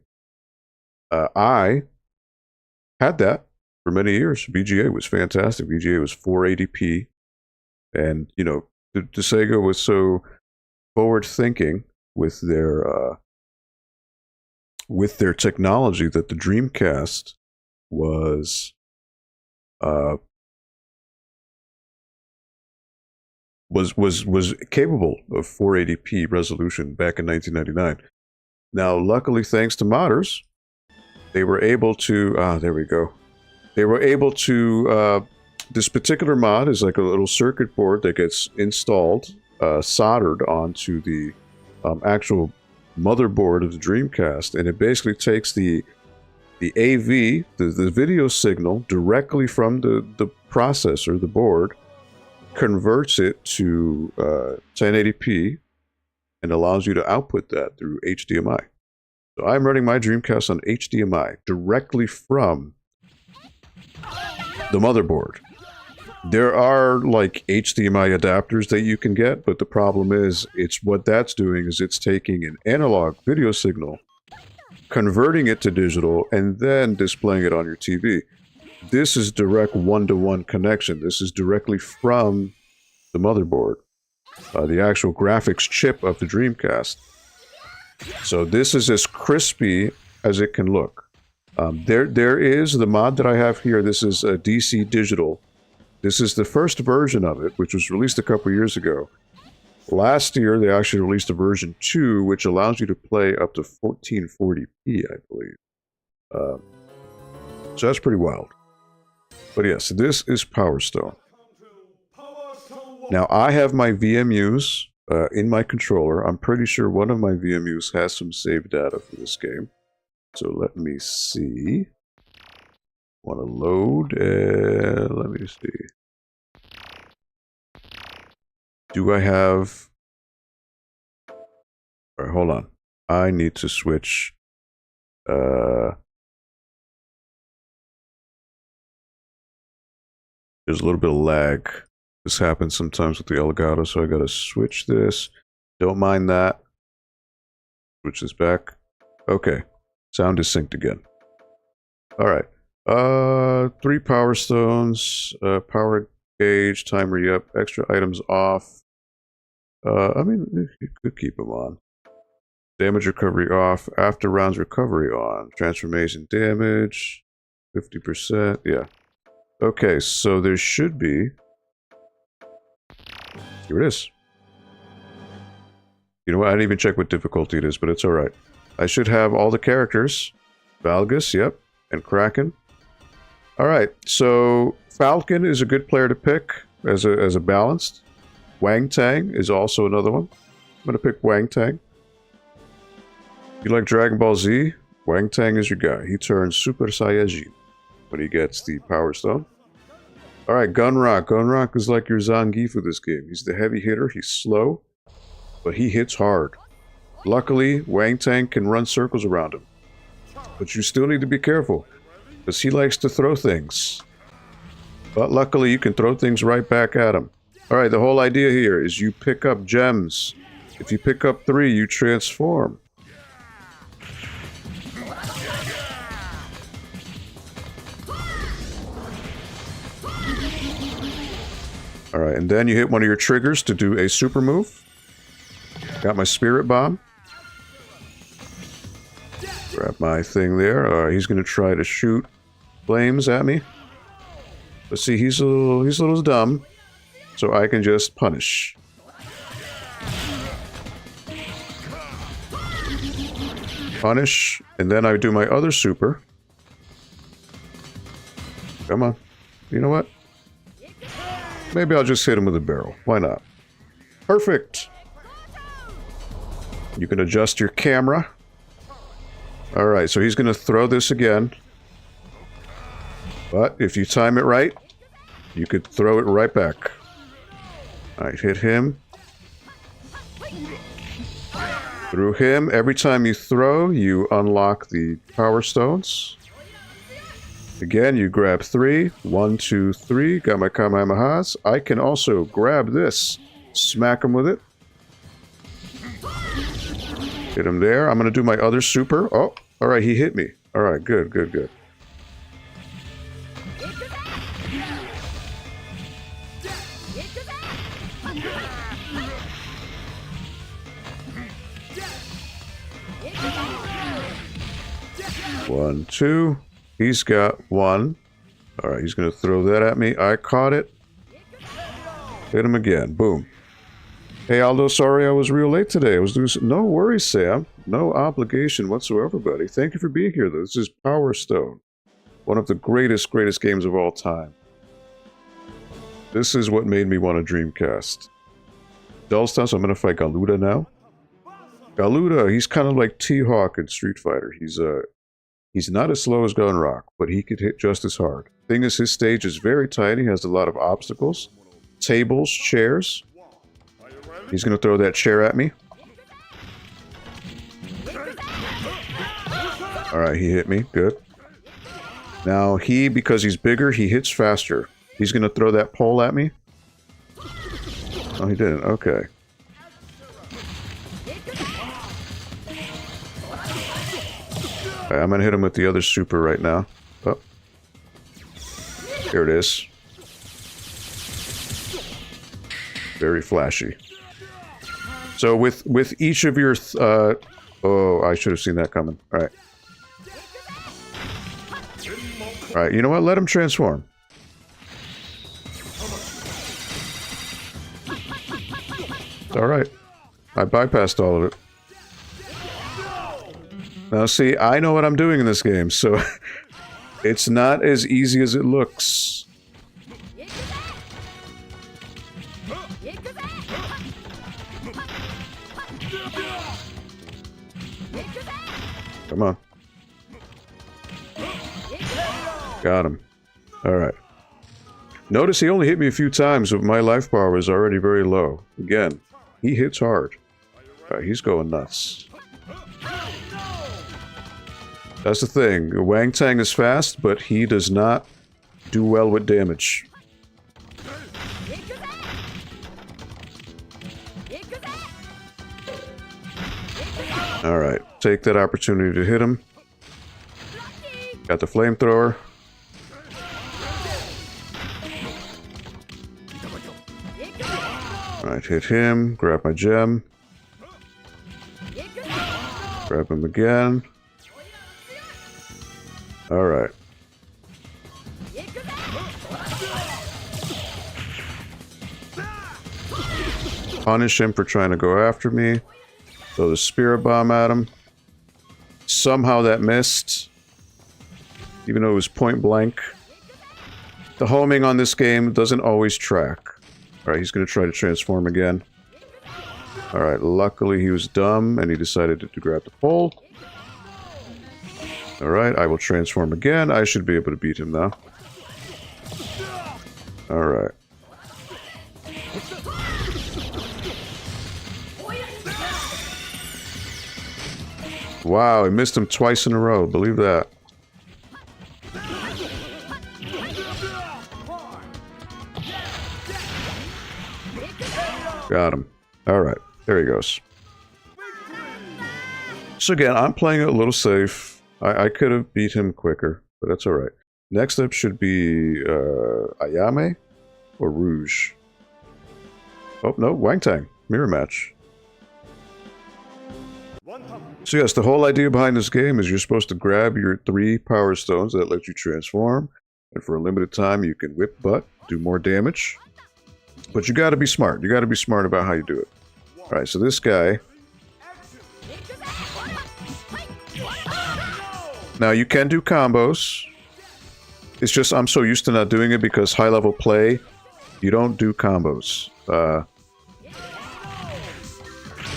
Speaker 1: I had that for many years. VGA was fantastic. VGA was 480p. And, the Sega was so forward thinking with their technology that the Dreamcast was was capable of 480p resolution back in 1999. Now, luckily, thanks to modders, they were able to. There we go. They were able to. This particular mod is like a little circuit board that gets installed, soldered onto the actual motherboard of the Dreamcast, and it basically takes the AV, the video signal, directly from the processor, the board, converts it to 1080p, and allows you to output that through HDMI. So I'm running my Dreamcast on HDMI directly from the motherboard. There are like HDMI adapters that you can get, but the problem is what that's doing is it's taking an analog video signal, converting it to digital, and then displaying it on your TV. This is direct one-to-one connection. This is directly from the motherboard, the actual graphics chip of the Dreamcast. So this is as crispy as it can look. There is the mod that I have here. This is a DC Digital. This is the first version of it, which was released a couple years ago. Last year, they actually released a version 2, which allows you to play up to 1440p, I believe. So that's pretty wild. But yes, this is Power Stone. Now, I have my VMUs in my controller. I'm pretty sure one of my VMUs has some save data for this game. So let me see. Want to load? Let me see. Do I have... Alright, hold on. I need to switch... There's a little bit of lag. This happens sometimes with the Elgato, so I gotta switch this. Don't mind that. Switch this back. Okay. Sound is synced again. Alright. 3 power stones, power gauge, timer re-up, extra items off. I mean, you could keep them on. Damage recovery off, after rounds recovery on. Transformation damage, 50%, yeah. Okay, so there should be... Here it is. You know what, I didn't even check what difficulty it is, but it's alright. I should have all the characters. Valgus, yep, and Kraken. Alright, so Falcon is a good player to pick as a balanced. Wang Tang is also another one. I'm going to pick Wang Tang. You like Dragon Ball Z? Wang Tang is your guy. He turns Super Saiyajin when he gets the Power Stone. Alright, Gunrock. Gunrock is like your Zangief for this game. He's the heavy hitter. He's slow, but he hits hard. Luckily, Wang Tang can run circles around him. But you still need to be careful, because he likes to throw things. But luckily, you can throw things right back at him. Alright, the whole idea here is you pick up gems. If you pick up 3, you transform. Alright, and then you hit one of your triggers to do a super move. Got my Spirit Bomb. Grab my thing there. Alright, he's going to try to shoot flames at me. But see, he's a little dumb. So I can just punish. Punish, and then I do my other super. Come on. You know what? Maybe I'll just hit him with a barrel. Why not? Perfect! You can adjust your camera. Alright, so he's going to throw this again. But if you time it right, you could throw it right back. Alright, hit him. Through him. Every time you throw, you unlock the power stones. Again, you grab 3. 1, 2, 3. Got my Kamehamehas. I can also grab this. Smack him with it. Hit him there. I'm going to do my other super. Oh, alright, he hit me. Alright, good, good, good. One, 2. He's got 1. Alright, he's going to throw that at me. I caught it. Hit him again. Boom. Hey, Aldo, sorry I was real late today. I was doing no worries, Sam. No obligation whatsoever, buddy. Thank you for being here, though. This is Power Stone. One of the greatest games of all time. This is what made me want a Dreamcast. Dullstar, so I'm going to fight Galuda now. Galuda, he's kind of like T-Hawk in Street Fighter. He's not as slow as Gunrock, but he could hit just as hard. Thing is, his stage is very tight. He has a lot of obstacles. Tables, chairs. He's going to throw that chair at me. Alright, he hit me. Good. Now, because he's bigger, he hits faster. He's going to throw that pole at me. Oh, he didn't. Okay. Alright, I'm going to hit him with the other super right now. Oh. Here it is. Very flashy. So with each of your... oh, I should have seen that coming. Alright. Alright, you know what? Let him transform. Alright. I bypassed all of it. Now see, I know what I'm doing in this game, so... it's not as easy as it looks. Come on. Got him. Alright. Notice he only hit me a few times, but my life bar was already very low. Again, he hits hard. Alright, he's going nuts. That's the thing. Wang Tang is fast, but he does not do well with damage. Alright, take that opportunity to hit him. Got the flamethrower. Alright, hit him, grab my gem. Grab him again. Alright. Punish him for trying to go after me. Throw the spirit bomb at him. Somehow that missed. Even though it was point blank. The homing on this game doesn't always track. Alright, he's going to try to transform again. Alright, luckily he was dumb and he decided to grab the pole. Alright, I will transform again. I should be able to beat him now. Alright. Wow, I missed him twice in a row. Believe that. Got him. Alright, there he goes. So again, I'm playing it a little safe. I could have beat him quicker, but that's alright. Next up should be Ayame or Rouge. Oh, no, Wang Tang. Mirror match. So yes, the whole idea behind this game is you're supposed to grab your 3 power stones that let you transform, and for a limited time you can whip butt, do more damage. But you gotta be smart. You gotta be smart about how you do it. Alright, so this guy... Now, you can do combos. It's just I'm so used to not doing it because high-level play, you don't do combos.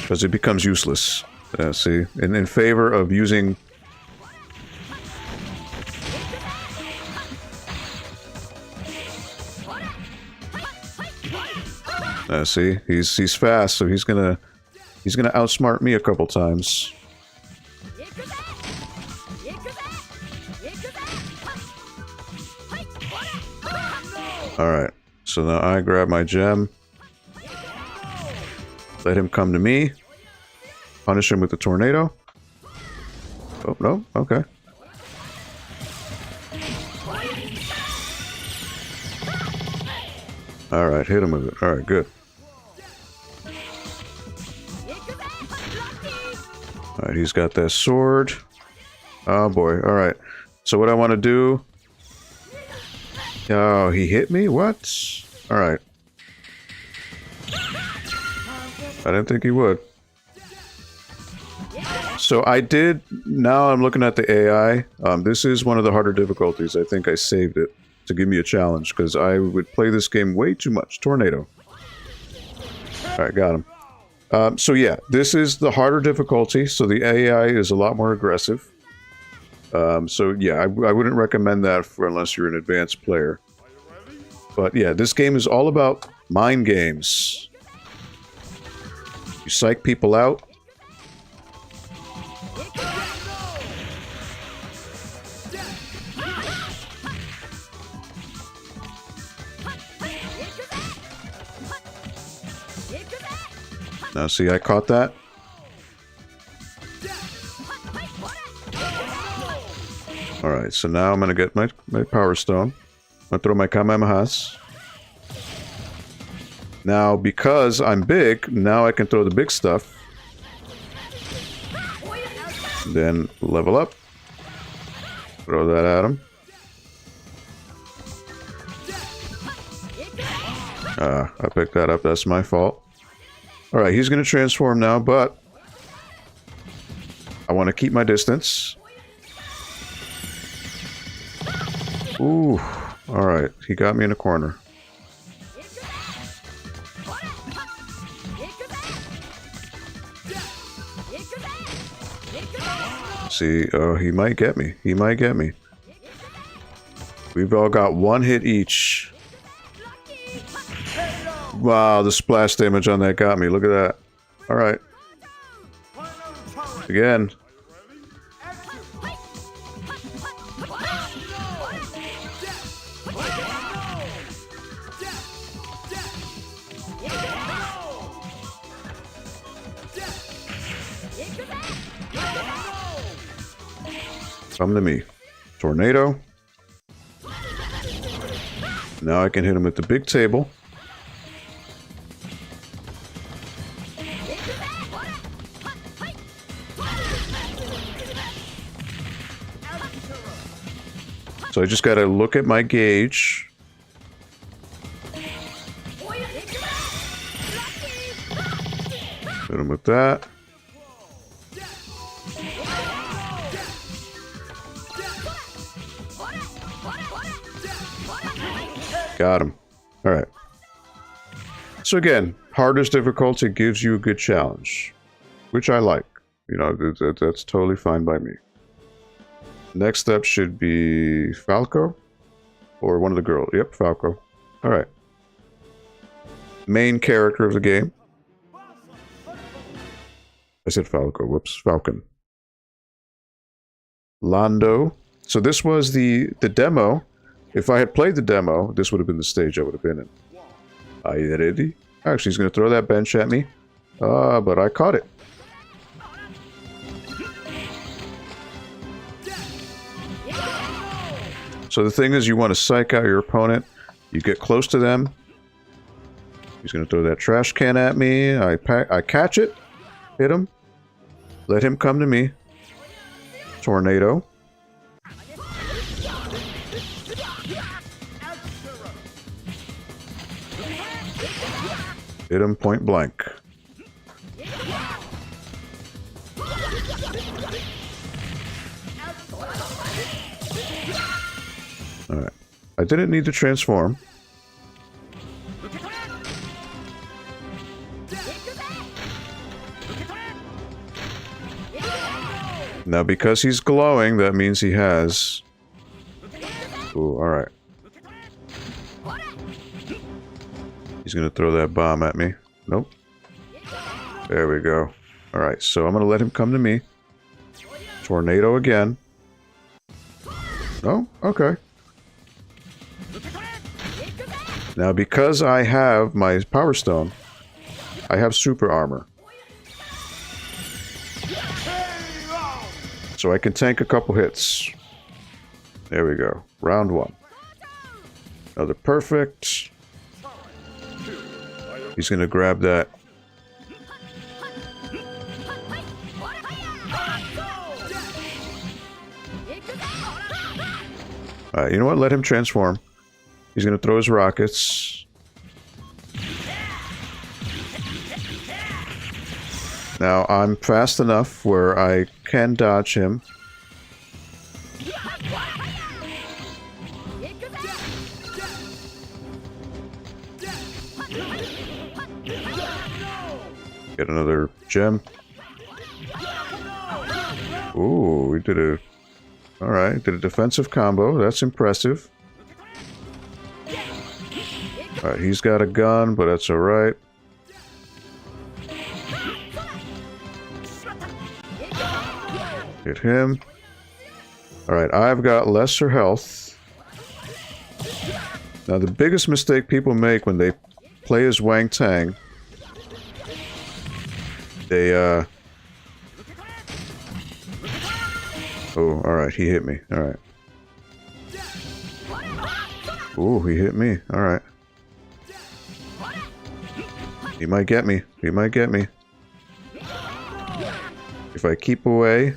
Speaker 1: Because it becomes useless. See? In favor of using... see? He's fast, so he's gonna outsmart me a couple times. Alright, so now I grab my gem. Let him come to me. Punish him with the tornado. Oh, no? Okay. Alright, hit him with it. Alright, good. Alright, he's got that sword. Oh boy, alright. So what I want to do... Oh, he hit me? What? Alright. I didn't think he would. So I did, now I'm looking at the AI. This is one of the harder difficulties. I think I saved it to give me a challenge because I would play this game way too much. Tornado. Alright, got him. So yeah, this is the harder difficulty, so the AI is a lot more aggressive. So yeah, I wouldn't recommend that unless you're an advanced player. But yeah, this game is all about mind games. You psych people out. Now see, I caught that. Alright, so now I'm gonna get my Power Stone. I'm gonna throw my Kamehamehas. Now, because I'm big, now I can throw the big stuff. Then level up. Throw that at him. I picked that up, that's my fault. Alright, he's gonna transform now, but I want to keep my distance. Ooh, alright, he got me in a corner. See, oh, he might get me. He might get me. We've all got one hit each. Wow, the splash damage on that got me. Look at that. Alright. Again. Come to me. Tornado. Now I can hit him with the big table. So I just gotta look at my gauge. Hit him with that. Got him. Alright. So again, hardest difficulty gives you a good challenge. Which I like. You know, that's totally fine by me. Next up should be Falco? Or one of the girls. Yep, Falco. Alright. Main character of the game. I said Falco. Whoops. Falcon. Lando. So this was the demo. If I had played the demo, this would have been the stage I would have been in. Are you ready? Actually, he's going to throw that bench at me. But I caught it. So the thing is, you want to psych out your opponent. You get close to them. He's going to throw that trash can at me. I catch it. Hit him. Let him come to me. Tornado. Hit him point blank. Alright. I didn't need to transform. Now, because he's glowing, that means he has... Ooh, alright. He's gonna throw that bomb at me. Nope. There we go. Alright, so I'm gonna let him come to me. Tornado again. No? Okay. Now, because I have my Power Stone, I have super armor. So I can tank a couple hits. There we go. Round one. Another perfect. He's going to grab that. Alright, you know what? Let him transform. He's going to throw his rockets. Now, I'm fast enough where I can dodge him. Get another gem. Ooh, we did a... Alright, did a defensive combo. That's impressive. Alright, he's got a gun, but that's alright. Hit him. Alright, I've got lesser health. Now, the biggest mistake people make when they play as Wang Tang, they, Oh, alright, he hit me. Alright. Ooh, he hit me. Alright. He might get me. He might get me. If I keep away...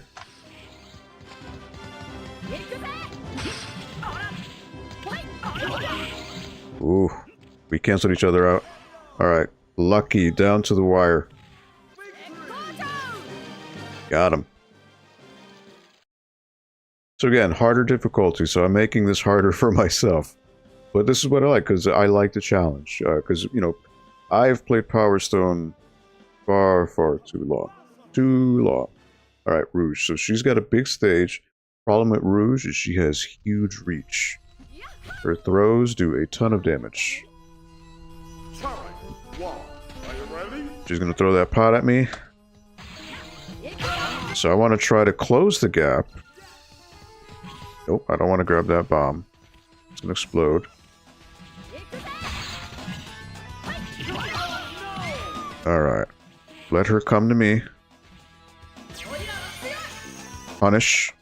Speaker 1: Ooh, we canceled each other out. Alright, lucky, down to the wire. Got him. So again, harder difficulty, so I'm making this harder for myself. But this is what I like, because I like the challenge. Because, you know, I've played Power Stone far, far too long. Too long. Alright, Rouge. So she's got a big stage. Problem with Rouge is she has huge reach. Her throws do a ton of damage. She's going to throw that pot at me. So I want to try to close the gap. Nope, I don't want to grab that bomb. It's going to explode. Alright. Let her come to me. Punish.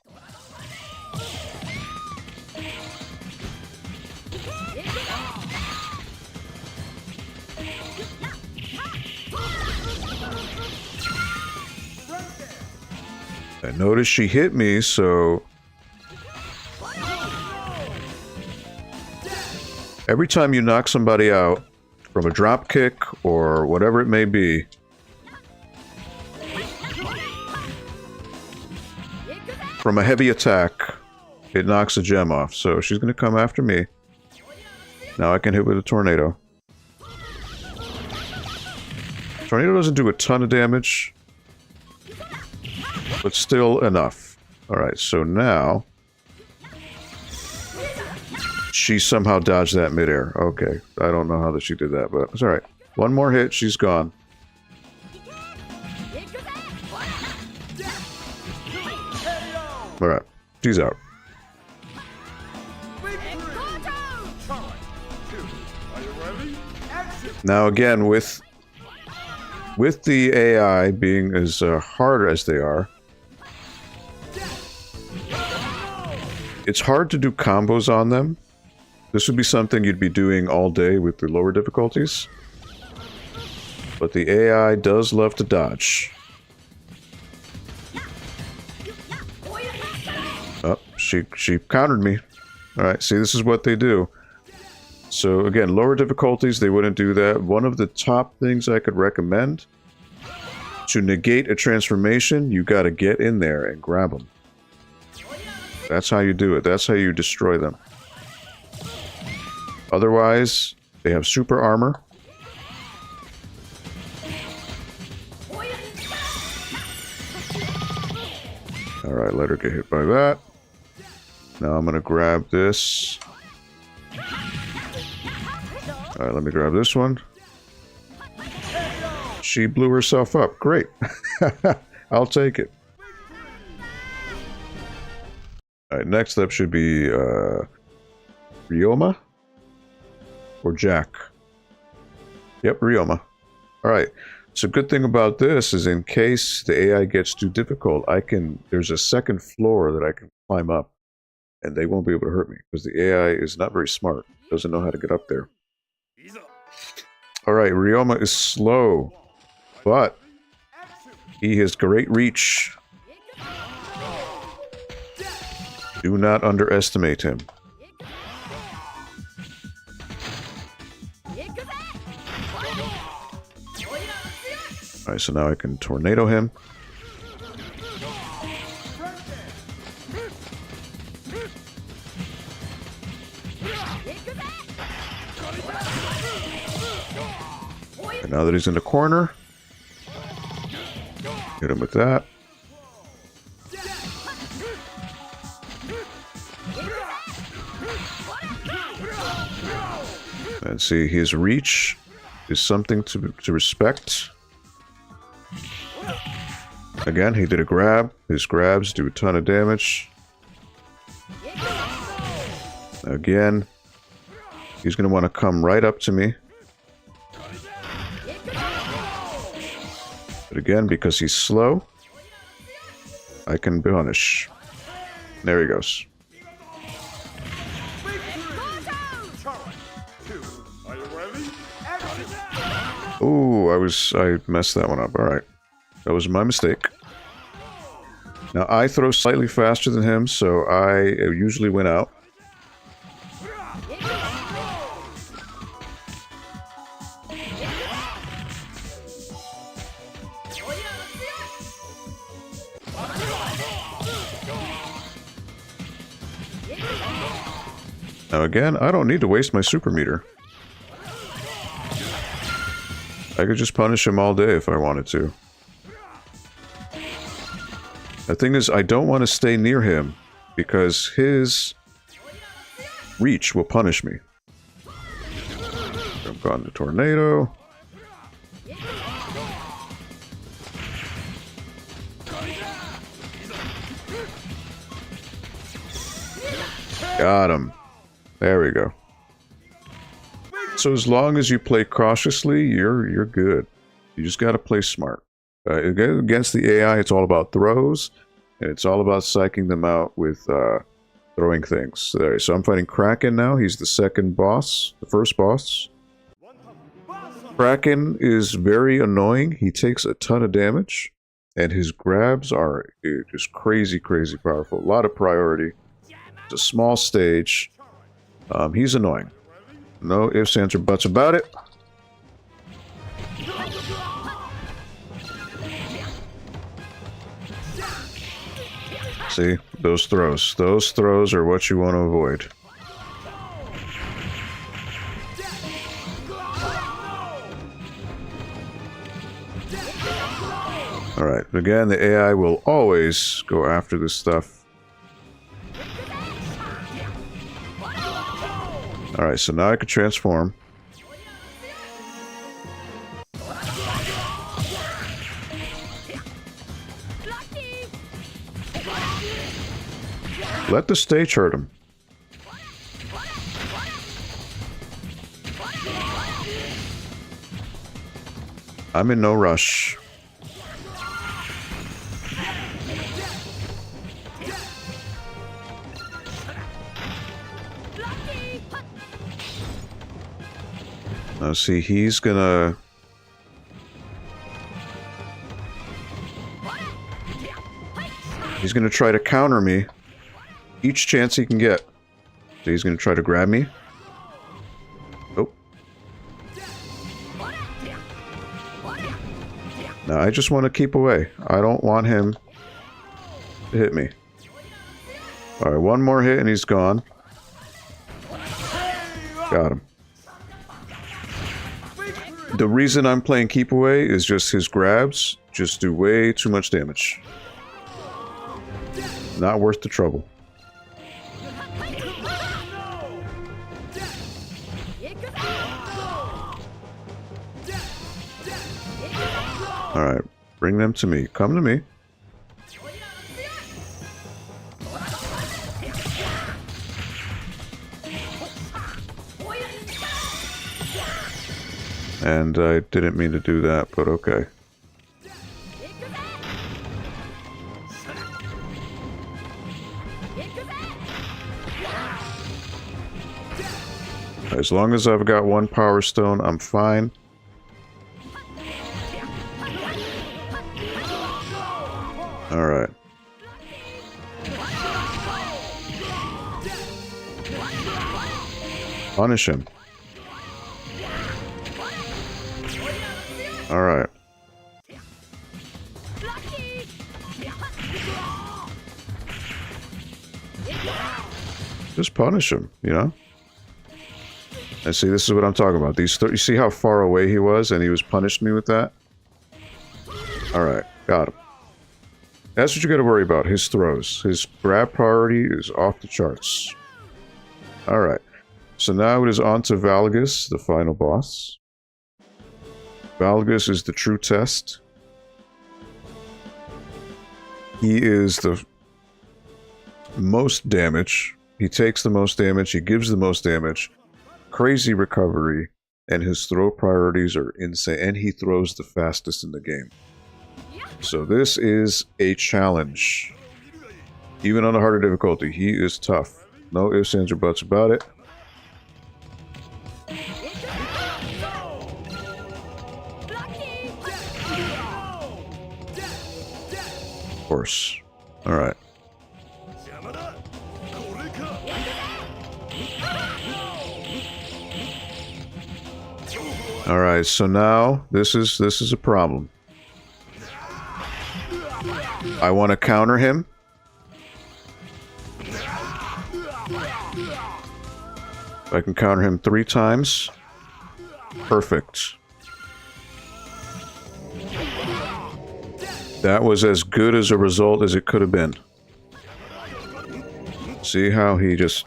Speaker 1: I noticed she hit me, so... Every time you knock somebody out, from a drop kick, or whatever it may be... From a heavy attack, it knocks a gem off, so she's gonna come after me. Now I can hit with a tornado. Tornado doesn't do a ton of damage, but still enough. Alright, so now... She somehow dodged that midair. Okay, I don't know how that she did that, but it's alright. One more hit, she's gone. Alright, she's out. Now again, with the AI being as hard as they are, it's hard to do combos on them. This would be something you'd be doing all day with the lower difficulties. But the AI does love to dodge. Oh, she countered me. Alright, see, this is what they do. So again, lower difficulties, they wouldn't do that. One of the top things I could recommend, to negate a transformation, you gotta get in there and grab them. That's how you do it. That's how you destroy them. Otherwise, they have super armor. Alright, let her get hit by that. Now I'm gonna grab this. Alright, let me grab this one. She blew herself up. Great. I'll take it. Alright, next up should be Ryoma? Or Jack? Yep, Ryoma. Alright, so good thing about this is in case the AI gets too difficult, there's a second floor that I can climb up, and they won't be able to hurt me, because the AI is not very smart. Doesn't know how to get up there. Alright, Ryoma is slow, but he has great reach. Do not underestimate him. Alright, so now I can tornado him. And now that he's in the corner, hit him with that. And see, his reach is something to respect. Again, he did a grab. His grabs do a ton of damage. Again, he's going to want to come right up to me. But again, because he's slow, I can punish. There he goes. Ooh, I messed that one up. Alright. That was my mistake. Now, I throw slightly faster than him, so I usually win out. Now again, I don't need to waste my super meter. I could just punish him all day if I wanted to. The thing is, I don't want to stay near him because his reach will punish me. Jump on the tornado. Got him. There we go. So as long as you play cautiously, you're good. You just got to play smart. Against the AI, it's all about throws, and it's all about psyching them out with throwing things. There, so I'm fighting Kraken now. He's the second boss, the first boss. Kraken is very annoying. He takes a ton of damage, and his grabs are just crazy, crazy powerful. A lot of priority. It's a small stage. He's annoying. No ifs, ands, or buts about it. See, those throws. Those throws are what you want to avoid. Alright, again, the AI will always go after this stuff. Alright, so now I can transform. Let the stage hurt him. I'm in no rush. Now see, he's gonna... He's gonna try to counter me each chance he can get. So he's gonna try to grab me. Oh. Now I just want to keep away. I don't want him to hit me. Alright, one more hit and he's gone. Got him. The reason I'm playing keep away is just his grabs just do way too much damage. Not worth the trouble. Alright, bring them to me. Come to me. And I didn't mean to do that, but okay. As long as I've got one power stone, I'm fine. Alright. Punish him. Alright. Just punish him, you know? And see, this is what I'm talking about. These you see how far away he was, and he was punished me with that? Alright, got him. That's what you gotta worry about, his throws. His grab priority is off the charts. Alright. So now it is on to Valgus, the final boss. Valgus is the true test. He is the most damage. He takes the most damage, he gives the most damage. Crazy recovery, and his throw priorities are insane, and he throws the fastest in the game. So this is a challenge. Even on a harder difficulty, he is tough. No ifs, ands, or buts about it. Of course. Alright. Alright, so now this is a problem. I want to counter him. I can counter him 3 times. Perfect. That was as good as a result as it could have been. See how he just...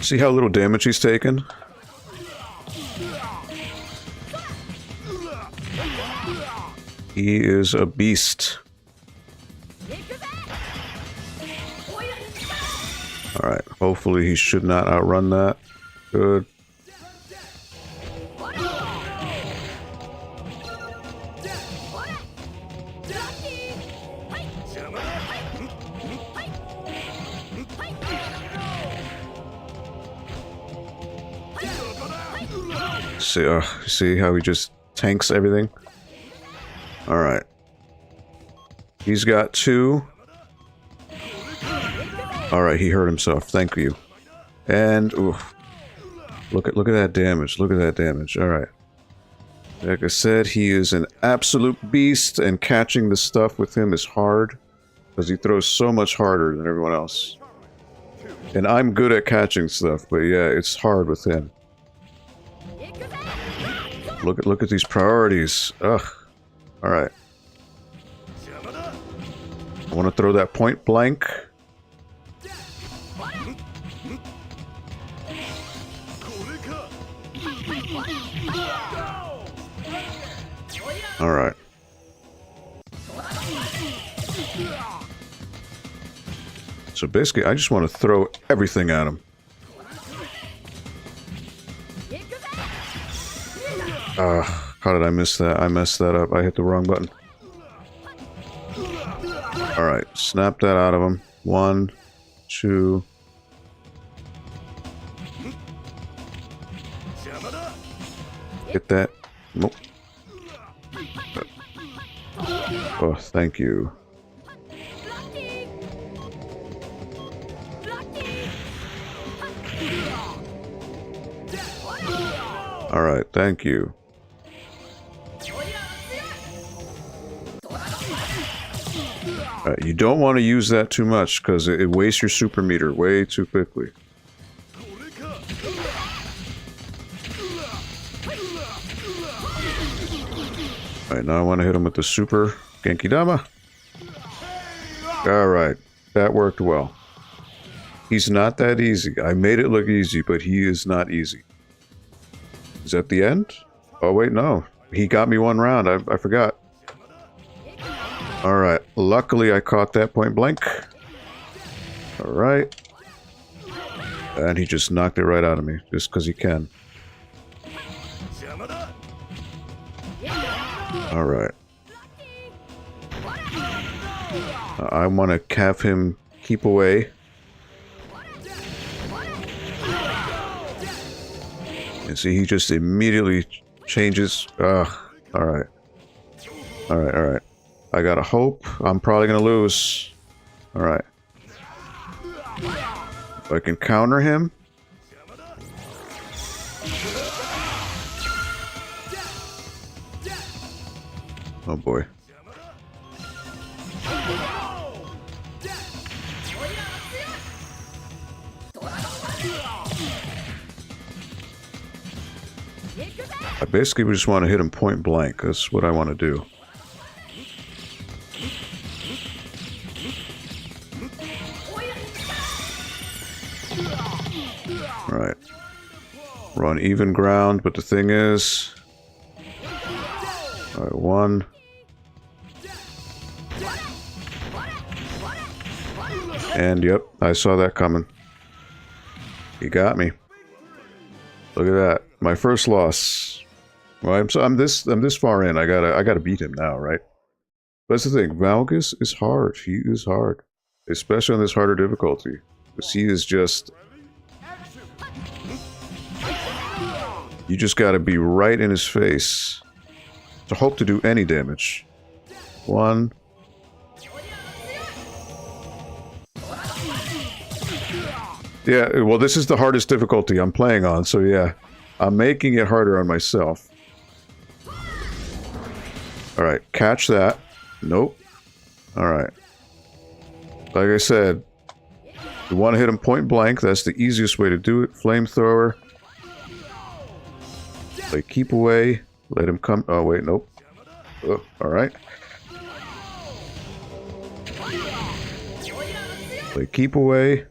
Speaker 1: See how little damage he's taken? He is a beast. Alright, hopefully he should not outrun that. Good. See how he just tanks everything? Alright. He's got 2. Alright, he hurt himself. Thank you. And, oof. Look at that damage. Look at that damage. Alright. Like I said, he is an absolute beast, and catching the stuff with him is hard, because he throws so much harder than everyone else. And I'm good at catching stuff, but yeah, it's hard with him. Look at these priorities. Ugh. Alright. I want to throw that point blank. Alright. So basically, I just want to throw everything at him. How did I miss that? I messed that up. I hit the wrong button. Alright, snap that out of him. 1, 2. Hit that. Nope. Oh, thank you. Alright, thank you. Alright, you don't want to use that too much, because it wastes your super meter way too quickly. Alright, now I want to hit him with the super Genki Dama. Alright, that worked well. He's not that easy. I made it look easy, but he is not easy. Is that the end? Oh wait, no. He got me 1 round. I forgot. Alright, luckily I caught that point blank. Alright. And he just knocked it right out of me, just because he can. Alright. I want to have him keep away. And see, he just immediately changes. Alright. Alright. I gotta hope. I'm probably gonna lose. Alright. If I can counter him. Oh boy. I basically just want to hit him point blank. That's what I want to do. Alright. We're on even ground, but the thing is... Alright, one. And yep, I saw that coming. He got me. Look at that. My first loss. Well, I'm this far in. I gotta beat him now, right? But that's the thing. Valgus is hard. He is hard, especially on this harder difficulty. Because he is just. You just gotta be right in his face to hope to do any damage. One. Yeah, well, this is the hardest difficulty I'm playing on, so yeah. I'm making it harder on myself. Alright, catch that. Nope. Alright. Like I said, you want to hit him point blank, that's the easiest way to do it. Flamethrower. Play keep away. Let him come. Oh, wait, nope. Oh, alright. Play keep away.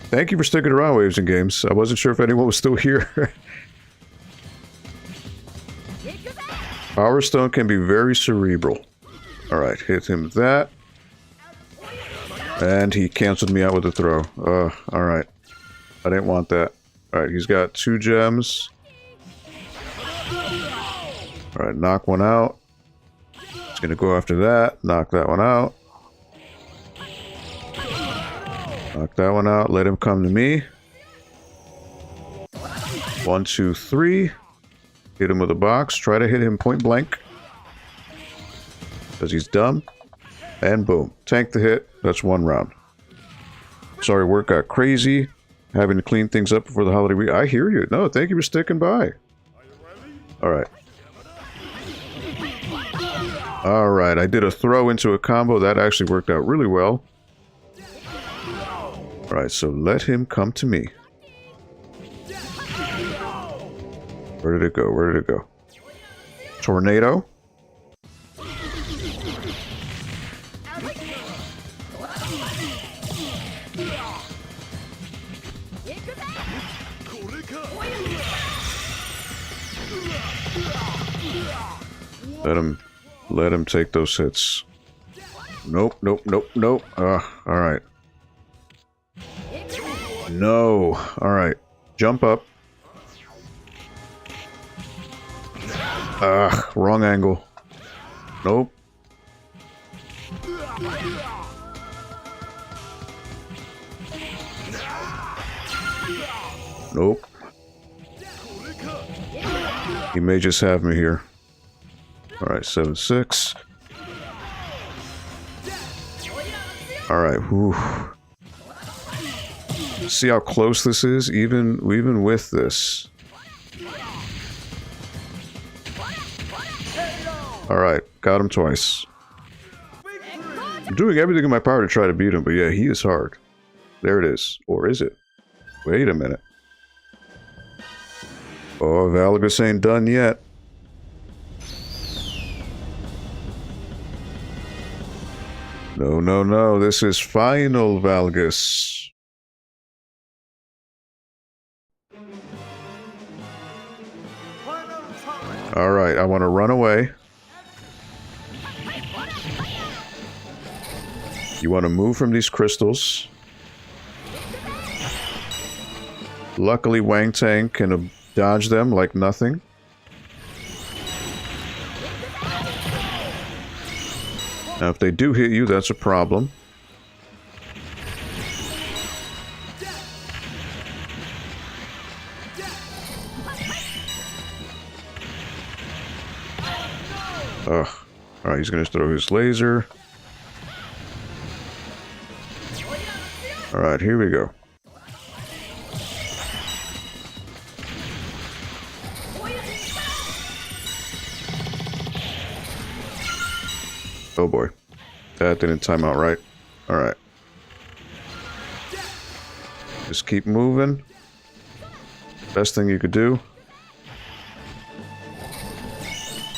Speaker 1: Thank you for sticking around, Waves and Games. I wasn't sure if anyone was still here. Power Stone can be very cerebral. Alright, hit him with that. And he canceled me out with a throw. Alright. I didn't want that. Alright, he's got 2 gems. Alright, knock one out. He's gonna go after that. Knock that one out. Knock that one out. Let him come to me. 1, 2, 3. Hit him with a box. Try to hit him point blank. Because he's dumb. And boom. Tank the hit. That's 1 round. Sorry, work got crazy. Having to clean things up before the holiday week. I hear you. No, thank you for sticking by. Alright. Alright, I did a throw into a combo. That actually worked out really well. Alright, so let him come to me. Where did it go? Where did it go? Tornado. Let him take those hits. Nope, nope, nope, nope. Alright. No. Alright. Jump up. Wrong angle. Nope. Nope. He may just have me here. Alright, 7-6. Alright, whew. See how close this is? Even with this. Alright, got him twice. I'm doing everything in my power to try to beat him, but yeah, he is hard. There it is. Or is it? Wait a minute. Oh, Valgus ain't done yet. No, no, no. This is final Valgus. Alright, I want to run away. You want to move from these crystals. Luckily, Wang Tang can dodge them like nothing. Now, if they do hit you, that's a problem. Ugh. Alright, he's gonna throw his laser. Alright, here we go. Oh boy. That didn't time out right. Alright. Just keep moving. Best thing you could do.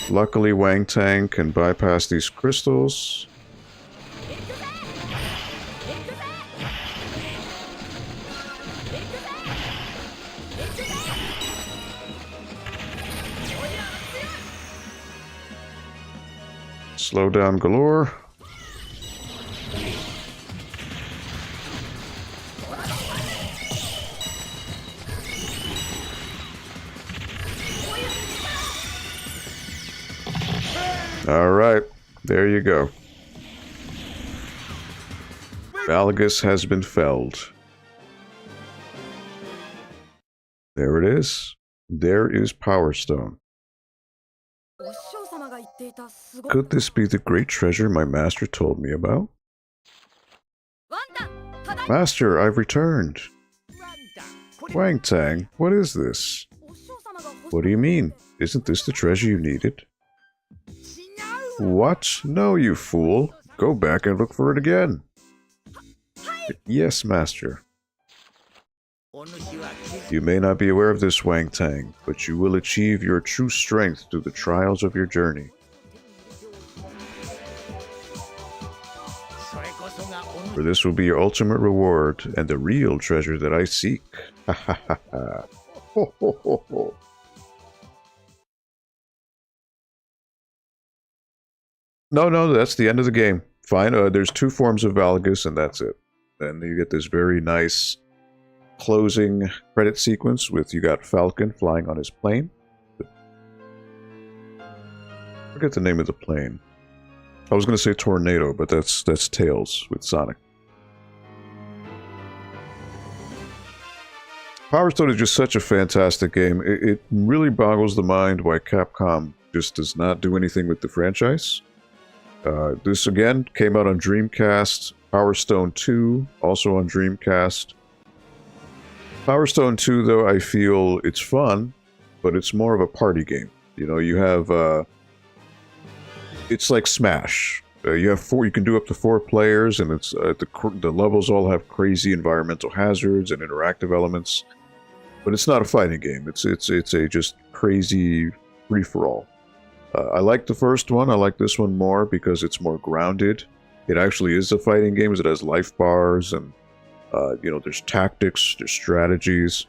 Speaker 1: Luckily, Wang Tang can bypass these crystals. Slow down galore. All right, there you go. Valagus has been felled. There it is. There is Power Stone. Could this be the great treasure my master told me about? Master, I've returned. Wang Tang, what is this? What do you mean? Isn't this the treasure you needed? What? No, you fool. Go back and look for it again. Yes, master. You may not be aware of this, Wang Tang, but you will achieve your true strength through the trials of your journey. For this will be your ultimate reward, and the real treasure that I seek. Ha ha ha ha. Ho ho ho ho. No, that's the end of the game. Fine, there's 2 forms of Valagus, and that's it. Then you get this very nice closing credit sequence with you got Falcon flying on his plane. I forget the name of the plane. I was going to say Tornado, but that's Tails with Sonic. Power Stone is just such a fantastic game. It really boggles the mind why Capcom just does not do anything with the franchise. This again came out on Dreamcast. Power Stone 2 also on Dreamcast. Power Stone 2, though, I feel it's fun, but it's more of a party game. You know, you have it's like Smash. You have 4. You can do up to 4 players, and it's the levels all have crazy environmental hazards and interactive elements. But it's not a fighting game. It's a just crazy free for all. I like the first one. I like this one more because it's more grounded. It actually is a fighting game. It has life bars and you know, there's tactics, there's strategies.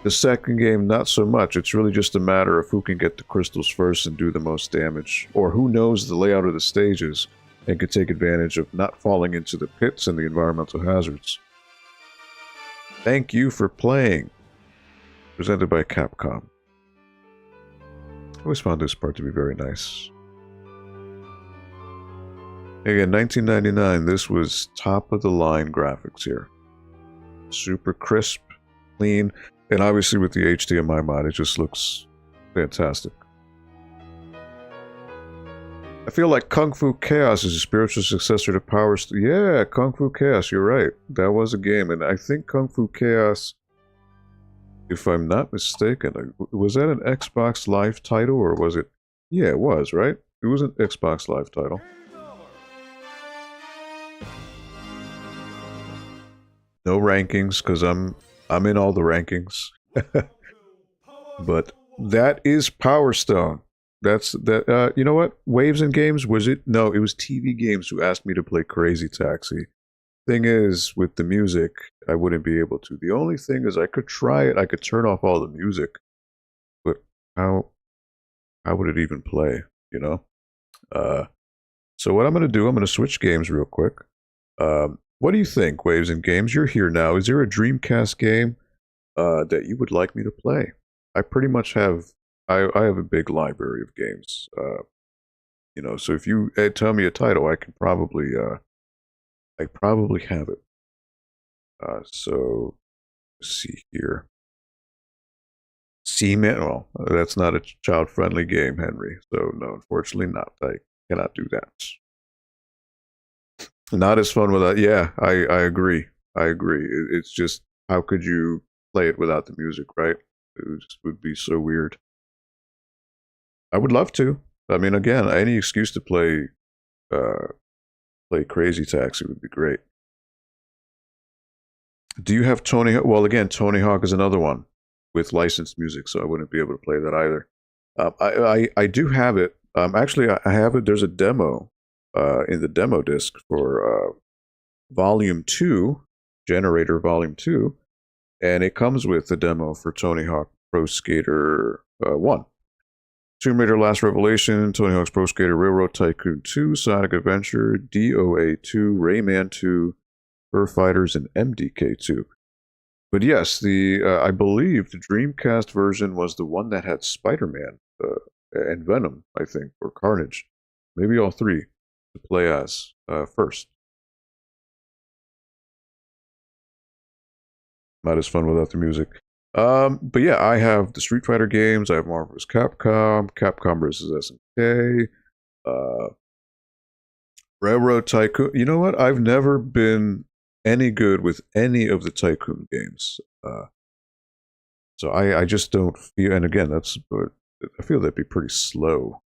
Speaker 1: The second game, not so much. It's really just a matter of who can get the crystals first and do the most damage, or who knows the layout of the stages and can take advantage of not falling into the pits and the environmental hazards. Thank you for playing. Presented by Capcom. I always found this part to be very nice. Again, 1999, this was top-of-the-line graphics here. Super crisp, clean, and obviously with the HDMI mod, it just looks fantastic. I feel like Kung Fu Chaos is a spiritual successor to Power Stone. Yeah, Kung Fu Chaos, you're right. That was a game, and I think Kung Fu Chaos, if I'm not mistaken, was that an Xbox Live title, or was it? Yeah, it was, right? It was an Xbox Live title. No rankings, because I'm in all the rankings. But that is Power Stone. That's that. You know what? Waves and Games, was it? No, it was TV Games who asked me to play Crazy Taxi. Thing is, with the music, I wouldn't be able to. The only thing is, I could try it. I could turn off all the music, but how would it even play? You know. So what I'm going to do, I'm going to switch games real quick. What do you think, Waves and Games? You're here now. Is there a Dreamcast game that you would like me to play? I pretty much have. I have a big library of games. You know, so if you tell me a title, I can probably I probably have it. So let's see here. Seaman. Well, that's not a child-friendly game, Henry. So no, unfortunately not. I cannot do that. Not as fun without. Yeah, I agree. I agree. It's just, how could you play it without the music, right? It would be so weird. I would love to. I mean, again, any excuse to play Crazy Taxi would be great. Do you have Tony? Well, again, Tony Hawk is another one. with licensed music, so I wouldn't be able to play that either. I do have it. Actually, I have it. There's a demo in the demo disc for Volume 2, Generator Volume 2, and it comes with the demo for Tony Hawk Pro Skater 1. Tomb Raider Last Revelation, Tony Hawk's Pro Skater, Railroad Tycoon 2, Sonic Adventure, DOA 2, Rayman 2, Fur Fighters, and MDK 2. But yes, I believe the Dreamcast version was the one that had Spider-Man and Venom, I think, or Carnage. Maybe all three to play as first. Not as fun without the music. But yeah, I have the Street Fighter games. I have Marvel vs. Capcom, Capcom vs. SNK, Railroad Tycoon. You know what? I've never been any good with any of the Tycoon games. So I just don't feel, and again, I feel that'd be pretty slow.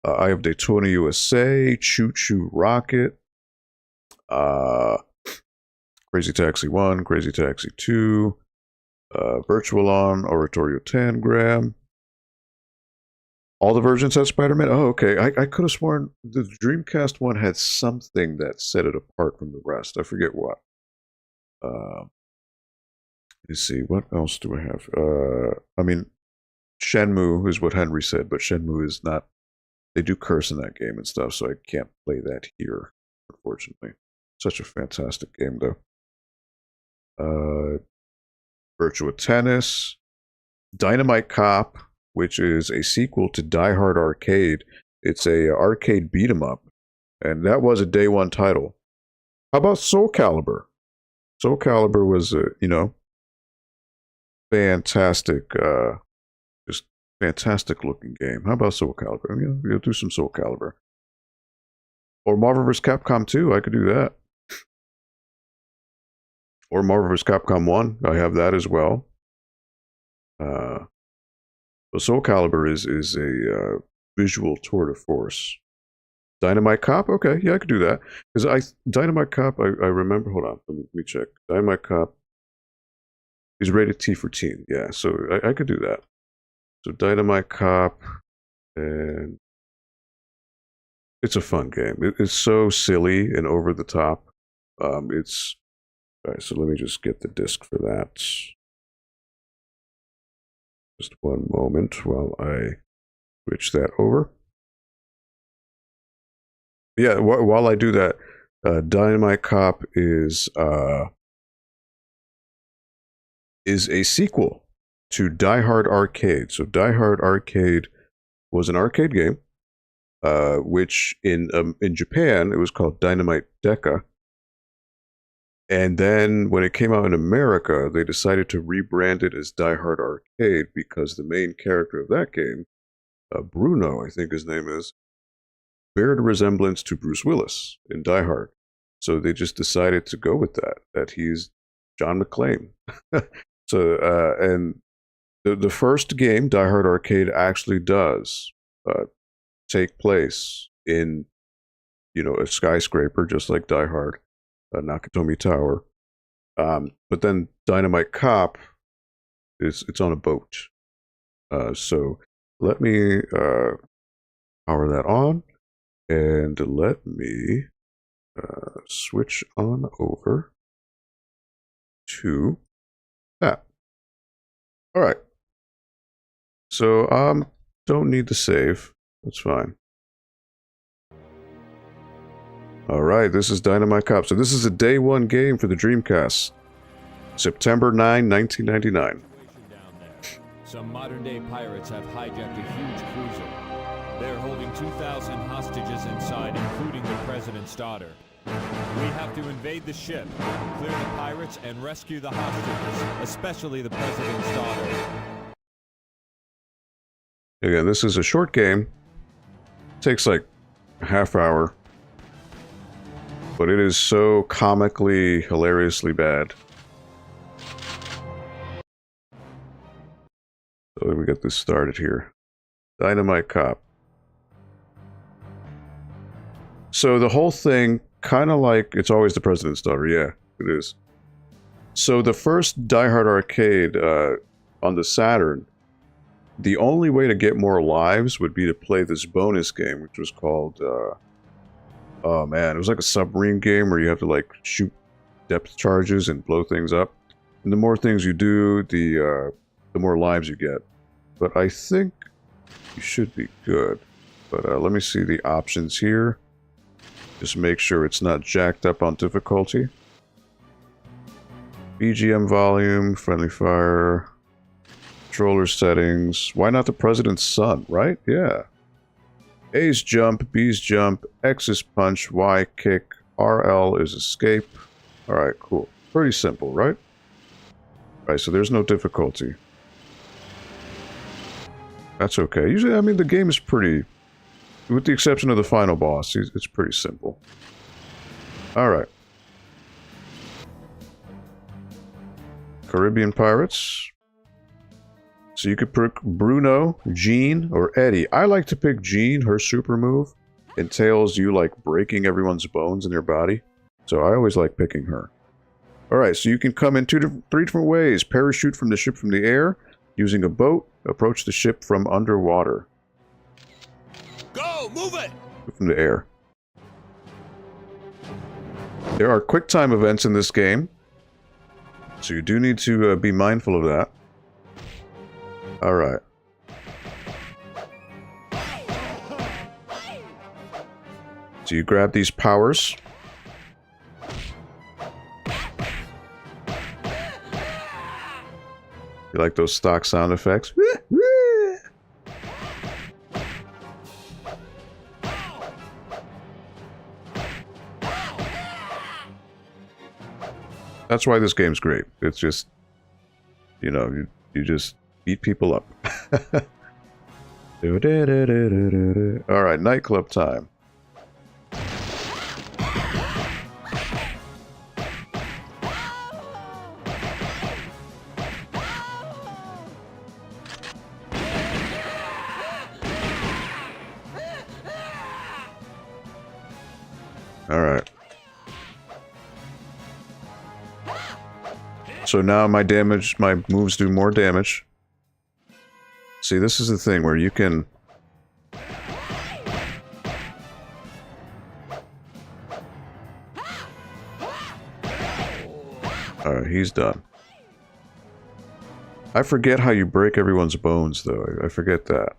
Speaker 1: I have Daytona USA, Choo Choo Rocket, Crazy Taxi 1, Crazy Taxi 2, Virtualon, Oratorio Tangram. All the versions had Spider-Man? Oh, okay. I could have sworn the Dreamcast one had something that set it apart from the rest. I forget what. Let's see, what else do I have? I mean, Shenmue is what Henry said, but Shenmue is not... They do curse in that game and stuff, so I can't play that here, unfortunately. Such a fantastic game, though. Virtua Tennis, Dynamite Cop, which is a sequel to Die Hard Arcade. It's a arcade beat 'em up, and that was a day one title. How about Soul Calibur? Soul Calibur was fantastic, just fantastic looking game. How about Soul Calibur? We'll do some Soul Calibur. Or Marvel vs. Capcom 2, I could do that. Or Marvel vs. Capcom 1, I have that as well. But Soul Calibur is a visual tour de force. Dynamite Cop, okay, yeah, I could do that. Because Dynamite Cop, I remember, hold on, let me check. Dynamite Cop is rated T for teen, yeah, so I could do that. So Dynamite Cop, and it's a fun game. It's so silly and over the top. All right, so let me just get the disc for that. Just one moment while I switch that over. Yeah, while I do that, Dynamite Cop is a sequel to Die Hard Arcade. So Die Hard Arcade was an arcade game, which in Japan it was called Dynamite Deca. And then when it came out in America, they decided to rebrand it as Die Hard Arcade because the main character of that game, Bruno, I think his name is, bared a resemblance to Bruce Willis in Die Hard. So they just decided to go with that he's John McClane. So, and the first game, Die Hard Arcade, actually does take place in, a skyscraper, just like Die Hard. Nakatomi Tower, but then Dynamite Cop it's on a boat. So let me power that on, and let me switch on over to that. All right. So don't need to save. That's fine. All right, this is Dynamite Cop. So this is a day one game for the Dreamcast. September 9, 1999.
Speaker 3: Some modern-day pirates have hijacked a huge cruiser. They're holding 2,000 hostages inside, including the president's daughter. We have to invade the ship, clear the pirates, and rescue the hostages, especially the president's daughter.
Speaker 1: Again, this is a short game. Takes like a half hour. But it is so comically, hilariously bad. So let me get this started here. Dynamite Cop. So the whole thing, kind of like It's Always the President's Daughter. Yeah, it is. So the first Die Hard Arcade on the Saturn, the only way to get more lives would be to play this bonus game, which was called, oh man, it was like a submarine game where you have to like shoot depth charges and blow things up. And the more things you do, the more lives you get. But I think you should be good. But let me see the options here. Just make sure it's not jacked up on difficulty. BGM volume, friendly fire, controller settings. Why not the president's son, right? Yeah. A's jump, B's jump, X is punch, Y kick, RL is escape. Alright, cool. Pretty simple, right? Alright, so there's no difficulty. That's okay. Usually, I mean, the game is pretty... With the exception of the final boss, it's pretty simple. Alright. Caribbean Pirates. So you could pick Bruno, Jean, or Eddie. I like to pick Jean. Her super move entails you like breaking everyone's bones in their body. So I always like picking her. Alright, so you can come in three different ways. Parachute from the ship from the air, using a boat, approach the ship from underwater.
Speaker 3: Go, move it!
Speaker 1: From the air. There are quick time events in this game, so you do need to be mindful of that. Alright. So you grab these powers. You like those stock sound effects? That's why this game's great. It's just, you know, you just beat people up. Alright, nightclub time. Alright. So now my moves do more damage. See, this is the thing where you can... Alright, he's done. I forget how you break everyone's bones, though. I forget that.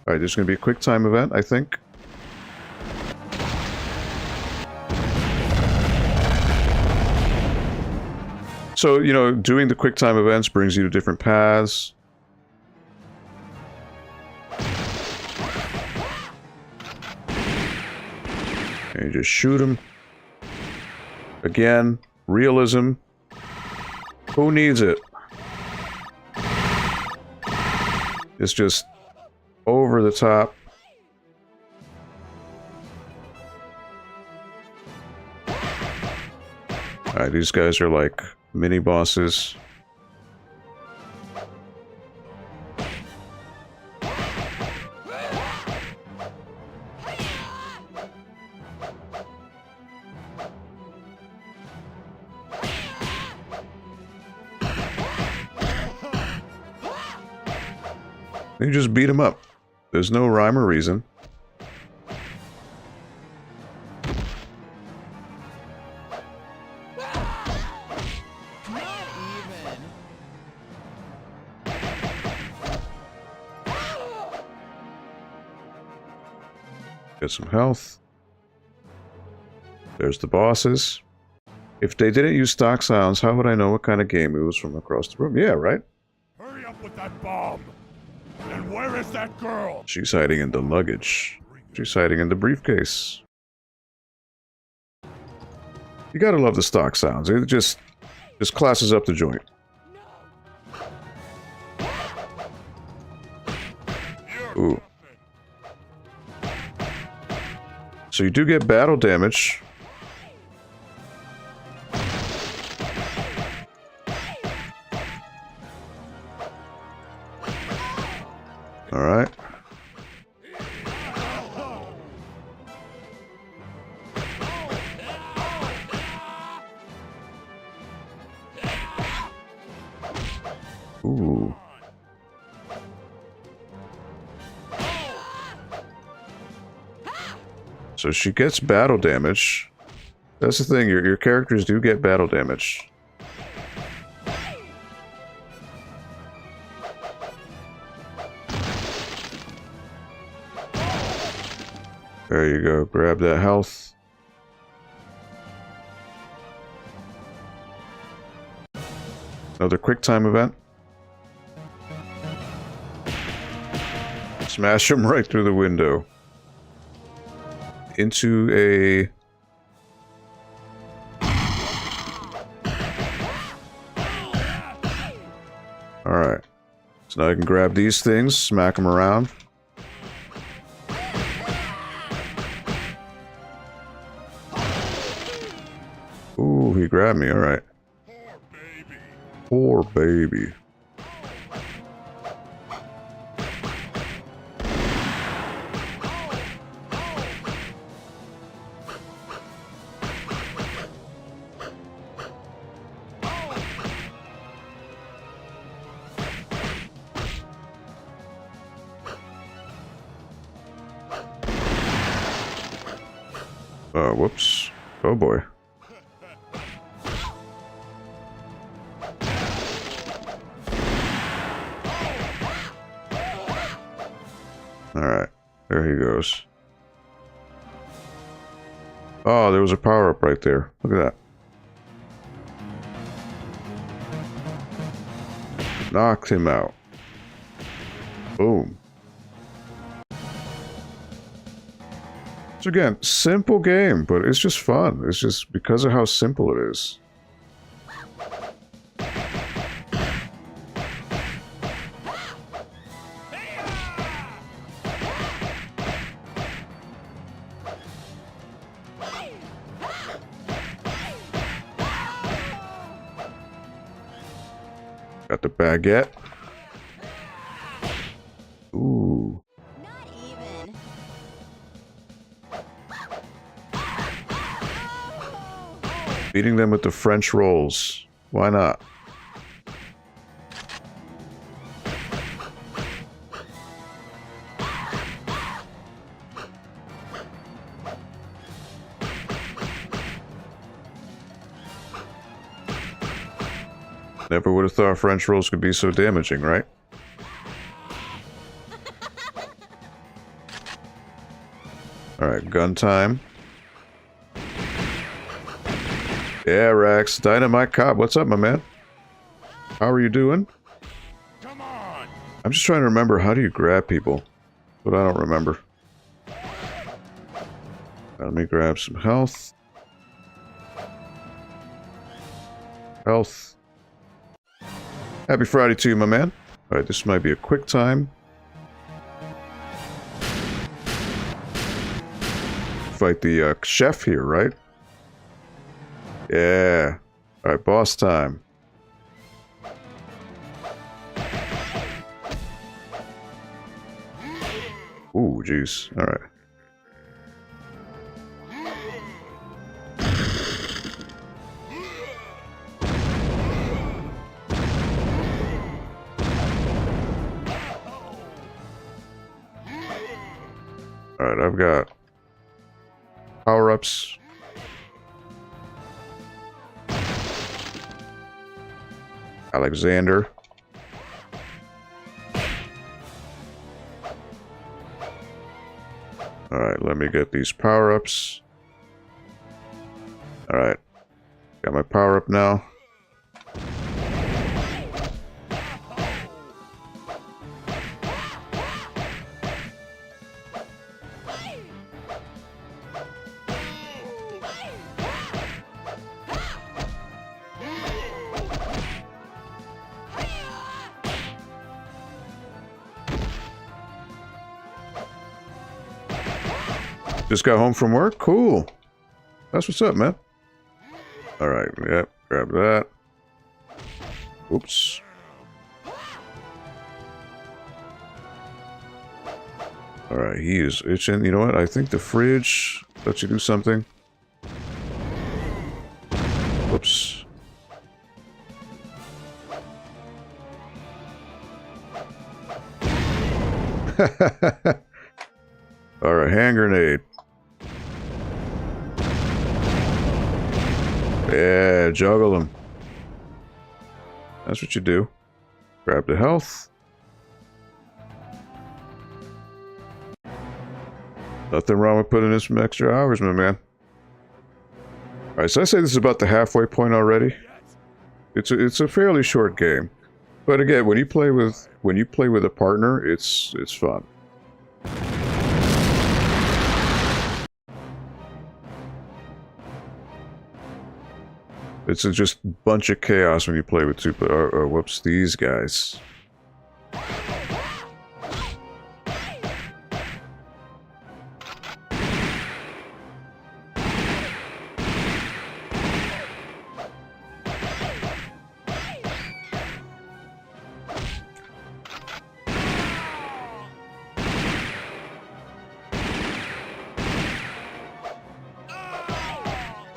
Speaker 1: Alright, there's going to be a quick time event, I think. So, you know, doing the quick time events brings you to different paths. And you just shoot him. Again, realism. Who needs it? It's just over the top. Alright, these guys are like mini bosses. You just beat him up. There's no rhyme or reason. Get some health. There's the bosses. If they didn't use stock sounds, how would I know what kind of game it was from across the room? Yeah, right?
Speaker 5: Hurry up with that bomb! And where is that girl?
Speaker 1: She's hiding in the luggage. She's hiding in the briefcase. You gotta love the stock sounds. It just classes up the joint. Ooh. So you do get battle damage. Alright. Ooh. So she gets battle damage. That's the thing, your characters do get battle damage. There you go, grab that health. Another quick time event. Smash him right through the window. Into a... Alright. So now I can grab these things, smack them around. Ooh, he grabbed me, alright. Poor baby. Whoops. Oh boy. Alright, there he goes. Oh, there was a power-up right there. Look at that. Knocked him out. Boom. So again, simple game, but it's just fun. It's just because of how simple it is. Got the baguette. Ooh.
Speaker 4: Not even.
Speaker 1: Beating them with the French rolls. Why not? Never would have thought French rolls could be so damaging, right? Alright, gun time. Yeah, Rex. Dynamite Cop. What's up, my man? How are you doing?
Speaker 5: Come on!
Speaker 1: I'm just trying to remember, how do you grab people? But I don't remember. Let me grab some health. Health. Happy Friday to you, my man. Alright, this might be a quick time. Fight the chef here, right? Yeah. Alright, boss time. Ooh, jeez. Alright. Alright, I've got power-ups. Alexander. Alright, let me get these power-ups. Alright. Got my power-up now. Just got home from work? Cool. That's what's up, man. Alright, yep, grab that. Oops. Alright, he is itching. You know what? I think the fridge lets you do something. Whoops. Alright, hand grenade. Yeah, juggle them. That's what you do. Grab the health. Nothing wrong with putting in some extra hours, my man. Alright, so I say this is about the halfway point already. It's a fairly short game. But again, when you play with a partner, it's fun. It's a just bunch of chaos when you play with two. Whoops, these guys.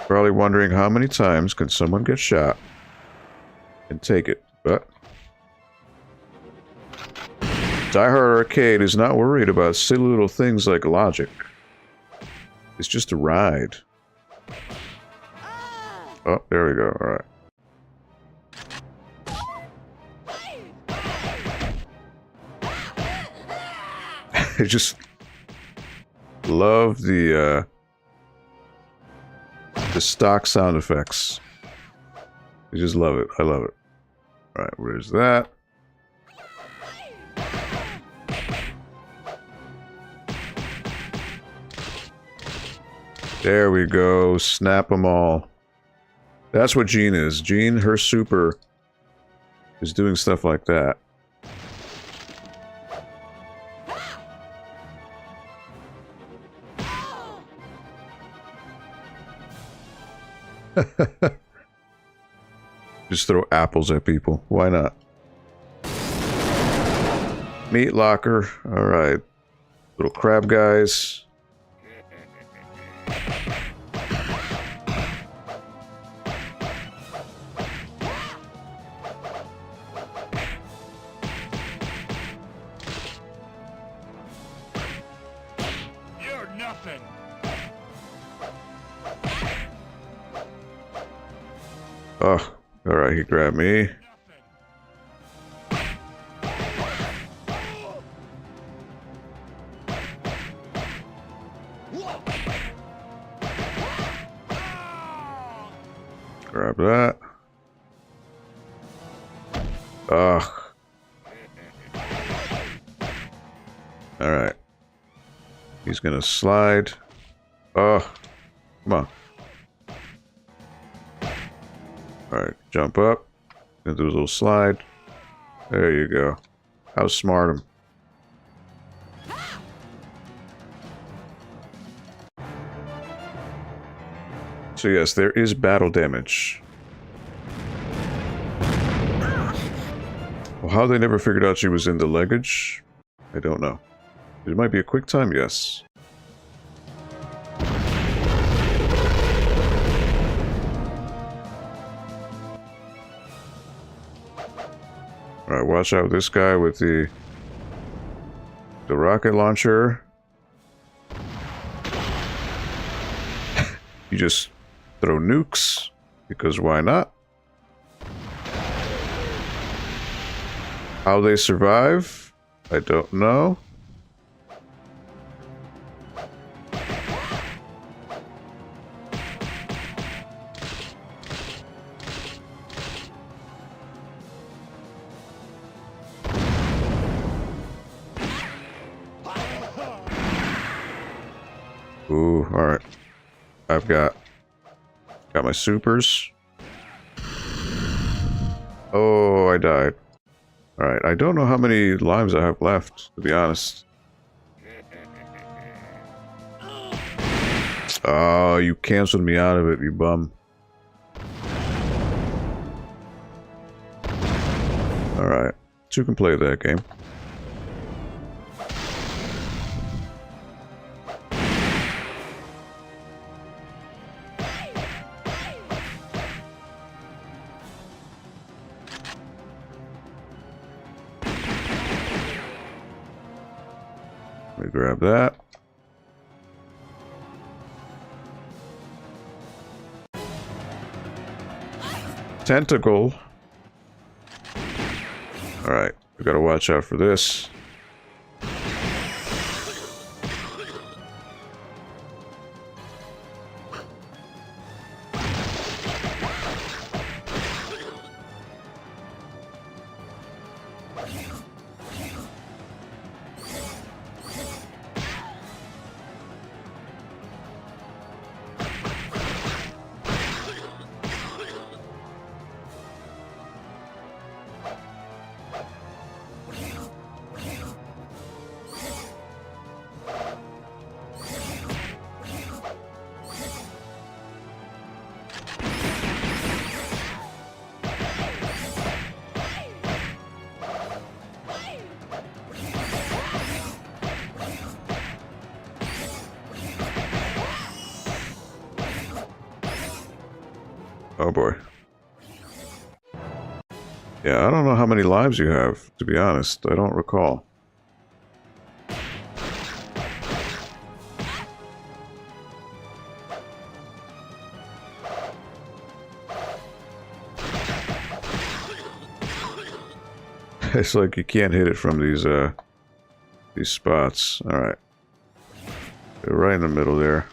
Speaker 1: Probably wondering how many times can someone get shot and take it, but Die Hard Arcade is not worried about silly little things like logic. It's just a ride. Oh, there we go. All right. I just love the stock sound effects. I just love it. I love it. All right, where's that? There we go. Snap them all. That's what Jean is. Jean, her super is doing stuff like that. Just throw apples at people. Why not? Meat locker. All right. Little crab guys.
Speaker 5: You're nothing.
Speaker 1: Oh, all right. He grabbed me. Grab that. Ugh. Alright. He's gonna slide. Oh. Come on. Alright, jump up. Gonna do a little slide. There you go. Outsmart him. So yes, there is battle damage. Well, how they never figured out she was in the luggage, I don't know. It might be a quick time, yes. Alright, watch out with this guy with the rocket launcher. You just throw nukes, because why not? How they survive? I don't know. Ooh, alright. I've got my supers. Oh, I died. Alright, I don't know how many lives I have left, to be honest. Oh, you canceled me out of it, you bum. Alright, two can play that game. Let me grab that. tentacle. Alright, we gotta watch out for this. Oh boy. Yeah, I don't know how many lives you have, to be honest. I don't recall. It's like you can't hit it from these spots. Alright. They're right in the middle there.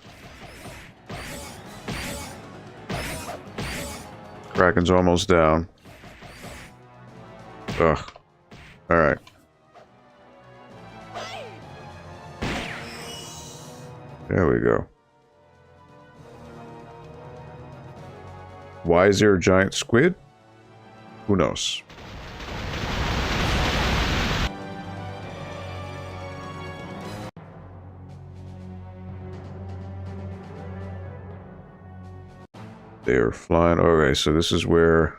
Speaker 1: Kraken's almost down. Ugh. Alright. There we go. Why is there a giant squid? Who knows? They're flying. Okay, so this is where...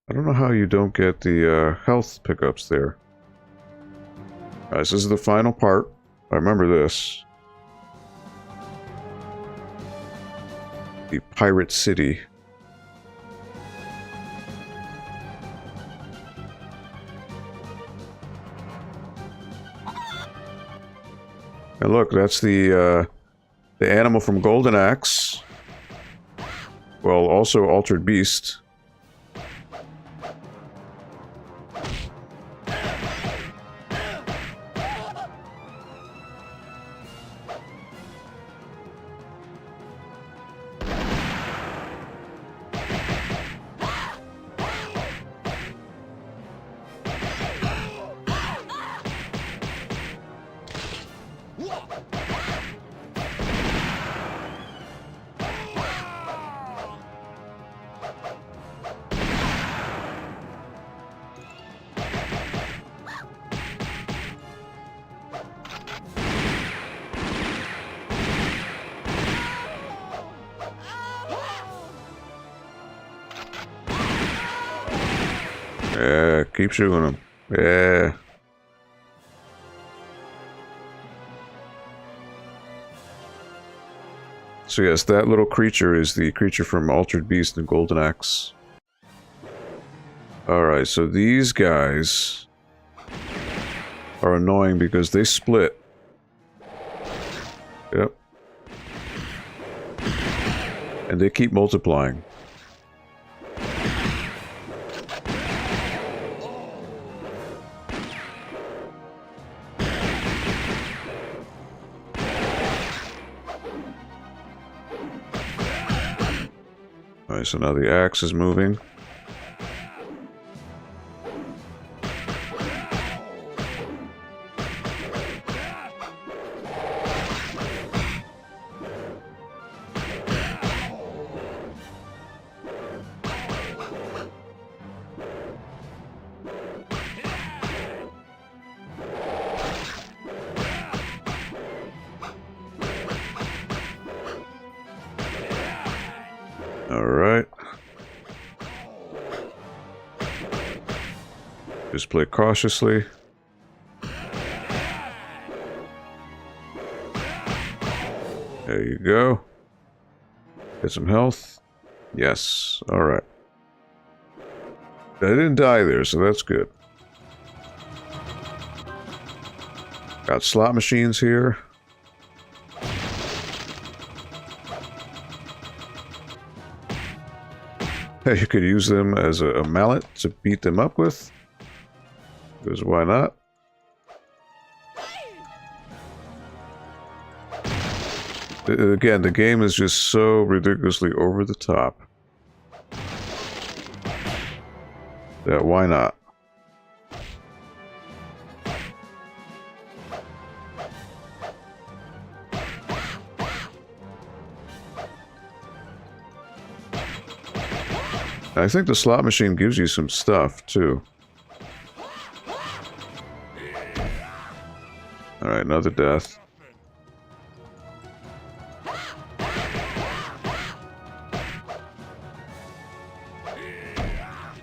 Speaker 1: I don't know how you don't get the health pickups there. Alright, so this is the final part. I remember this. The Pirate City. And look, that's the animal from Golden Axe. Well, also Altered Beast. Yeah, keep shooting them. Yeah. So yes, that little creature is the creature from Altered Beast and Golden Axe. Alright, so these guys are annoying because they split. Yep. And they keep multiplying. Alright, so now the axe is moving. Alright. Just play cautiously. There you go. Get some health. Yes. Alright. I didn't die there, so that's good. Got slot machines here. You could use them as a mallet to beat them up with. Because why not? Again, the game is just so ridiculously over the top. That why not? I think the slot machine gives you some stuff, too. Alright, another death.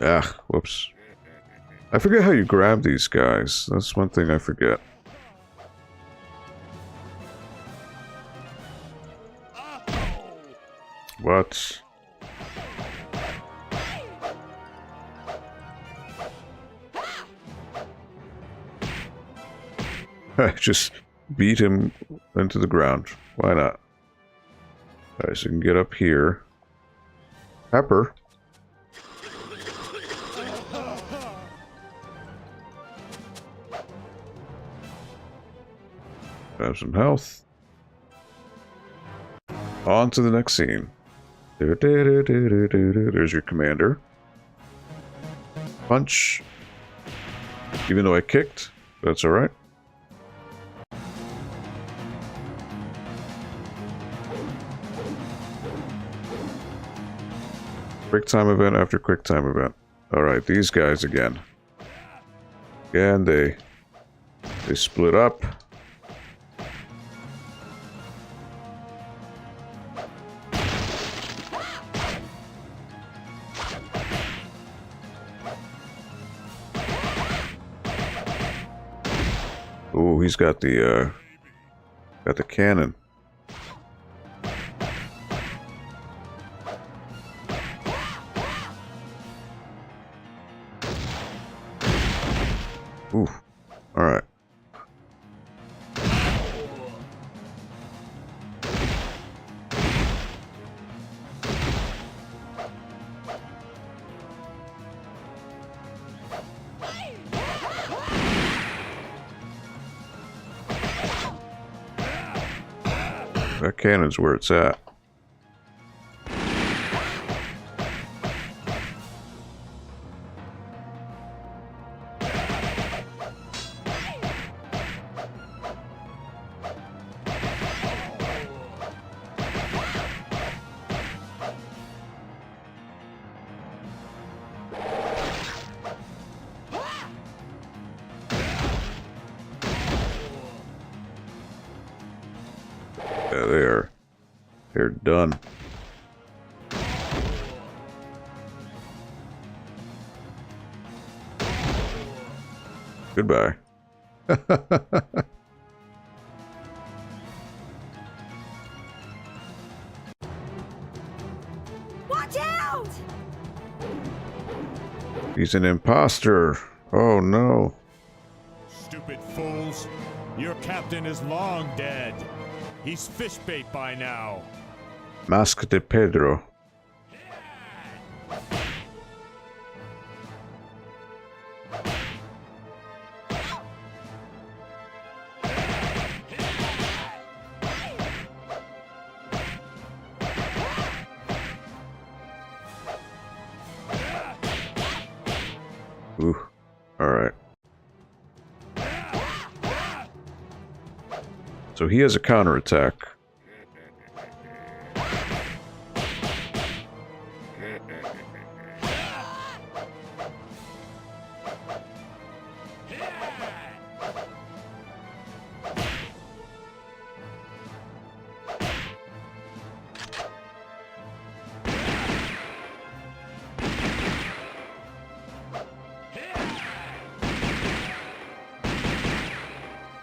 Speaker 1: Ah, whoops. I forget how you grab these guys. That's one thing I forget. What? I just beat him into the ground. Why not? Alright, so you can get up here. Pepper. Have some health. On to the next scene. There's your commander. Punch. Even though I kicked, that's alright. Quick time event after quick time event. Alright, these guys again. Again, they split up. Oh, he's got the cannon. Ooh, all right. That cannon's where it's at. Yeah, they're done. Goodbye.
Speaker 4: Watch out!
Speaker 1: He's an imposter. Oh no.
Speaker 3: Stupid fools. Your captain is long dead. He's fish bait by now.
Speaker 1: Mask de Pedro. Ooh, alright. So he has a counterattack.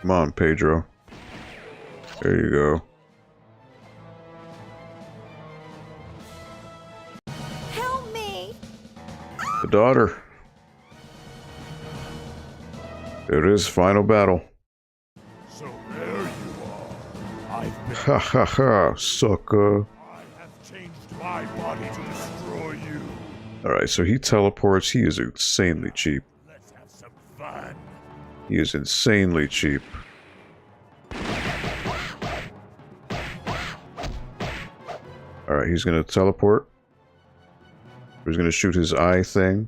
Speaker 1: Come on, Pedro. There you go.
Speaker 4: Help me!
Speaker 1: The daughter. It is final battle.
Speaker 5: So
Speaker 1: Ha ha ha, sucker.
Speaker 5: I have changed my body to destroy you.
Speaker 1: Alright, so he teleports. He is insanely cheap.
Speaker 5: Let's have some fun.
Speaker 1: He is insanely cheap. Alright, he's gonna teleport. He's gonna shoot his eye thing.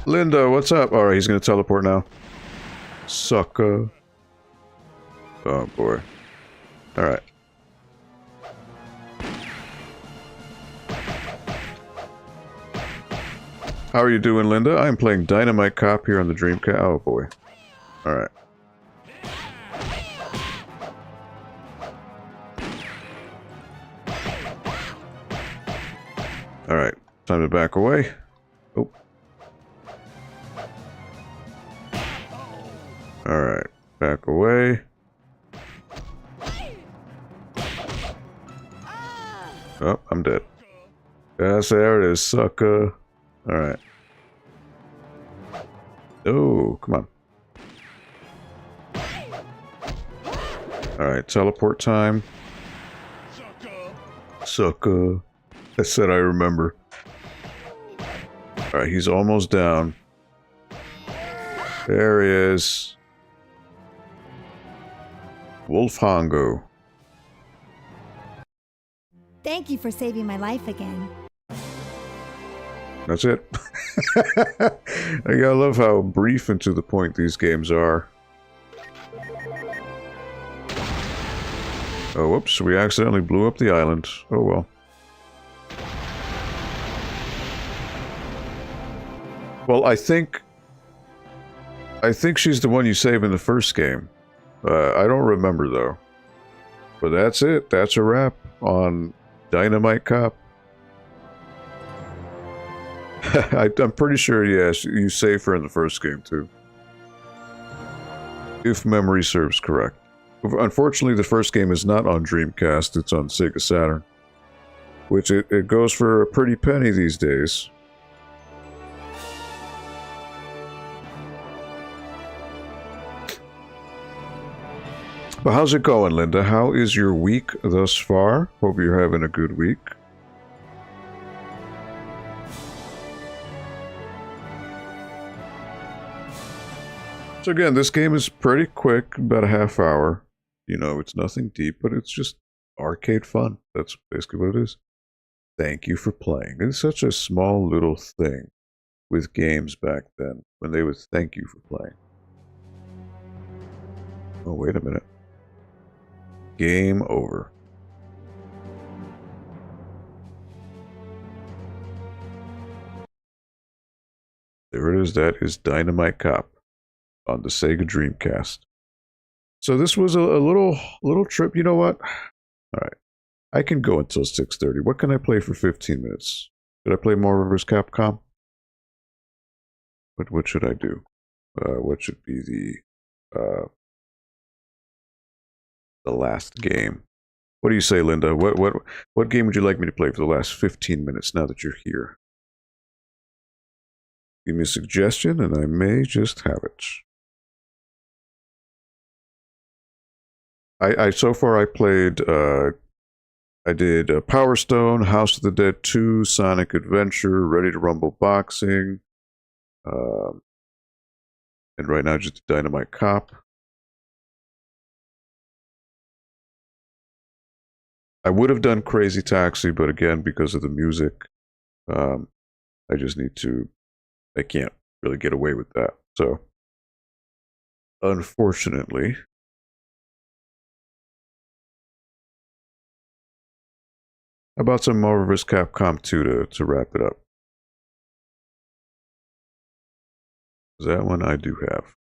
Speaker 1: Linda, what's up? Alright, he's gonna teleport now. Sucker. Oh boy. Alright. How are you doing, Linda? I'm playing Dynamite Cop here on the Dreamcast. Oh boy. Alright. Alright. Time to back away. Oh. Alright. Back away. Oh, I'm dead. Yes, there it is, sucker. Alright. Oh, come on. Alright, teleport time. Sucker. I said I remember. Alright, he's almost down. There he is. Wolf Hongo.
Speaker 4: Thank you for saving my life again.
Speaker 1: That's it. I gotta love how brief and to the point these games are. Oh, whoops, we accidentally blew up the island. Oh well. Well, I think she's the one you save in the first game. I don't remember though. But that's it. That's a wrap on Dynamite Cop. I'm pretty sure, yes, you save her in the first game too. If memory serves correct. Unfortunately, the first game is not on Dreamcast, it's on Sega Saturn. Which it goes for a pretty penny these days. But how's it going, Linda? How is your week thus far? Hope you're having a good week. So again, this game is pretty quick, about a half hour. You know, it's nothing deep, but it's just arcade fun. That's basically what it is. Thank you for playing. It's such a small little thing with games back then, when they would thank you for playing. Oh, wait a minute. Game over. There it is. That is Dynamite Cop on the Sega Dreamcast. So this was a little trip. You know what? All right. I can go until 6:30. What can I play for 15 minutes? Should I play Marvel vs. Capcom? What should I do? What should be the last game? What do you say, Linda? What game would you like me to play for the last 15 minutes now that you're here? Give me a suggestion and I may just have it. So far I played I did Power Stone, House of the Dead 2, Sonic Adventure, Ready to Rumble Boxing, and right now just Dynamite Cop. I would have done Crazy Taxi, but again, because of the music, I just need to, I can't really get away with that. So, unfortunately, how about some Marvel vs. Capcom 2 to wrap it up? That one I do have.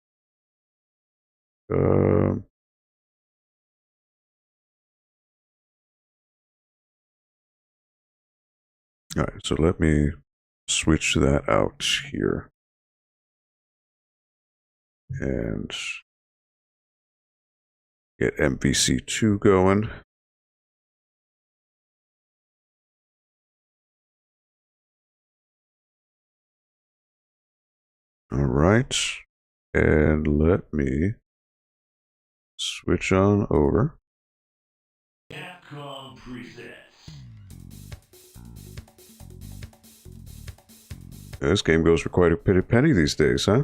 Speaker 1: Alright, so let me switch that out here. And Get MVC2 going. All right. And let me switch on over.
Speaker 6: Capcom presents.
Speaker 1: This game goes for quite a pretty penny these days, huh?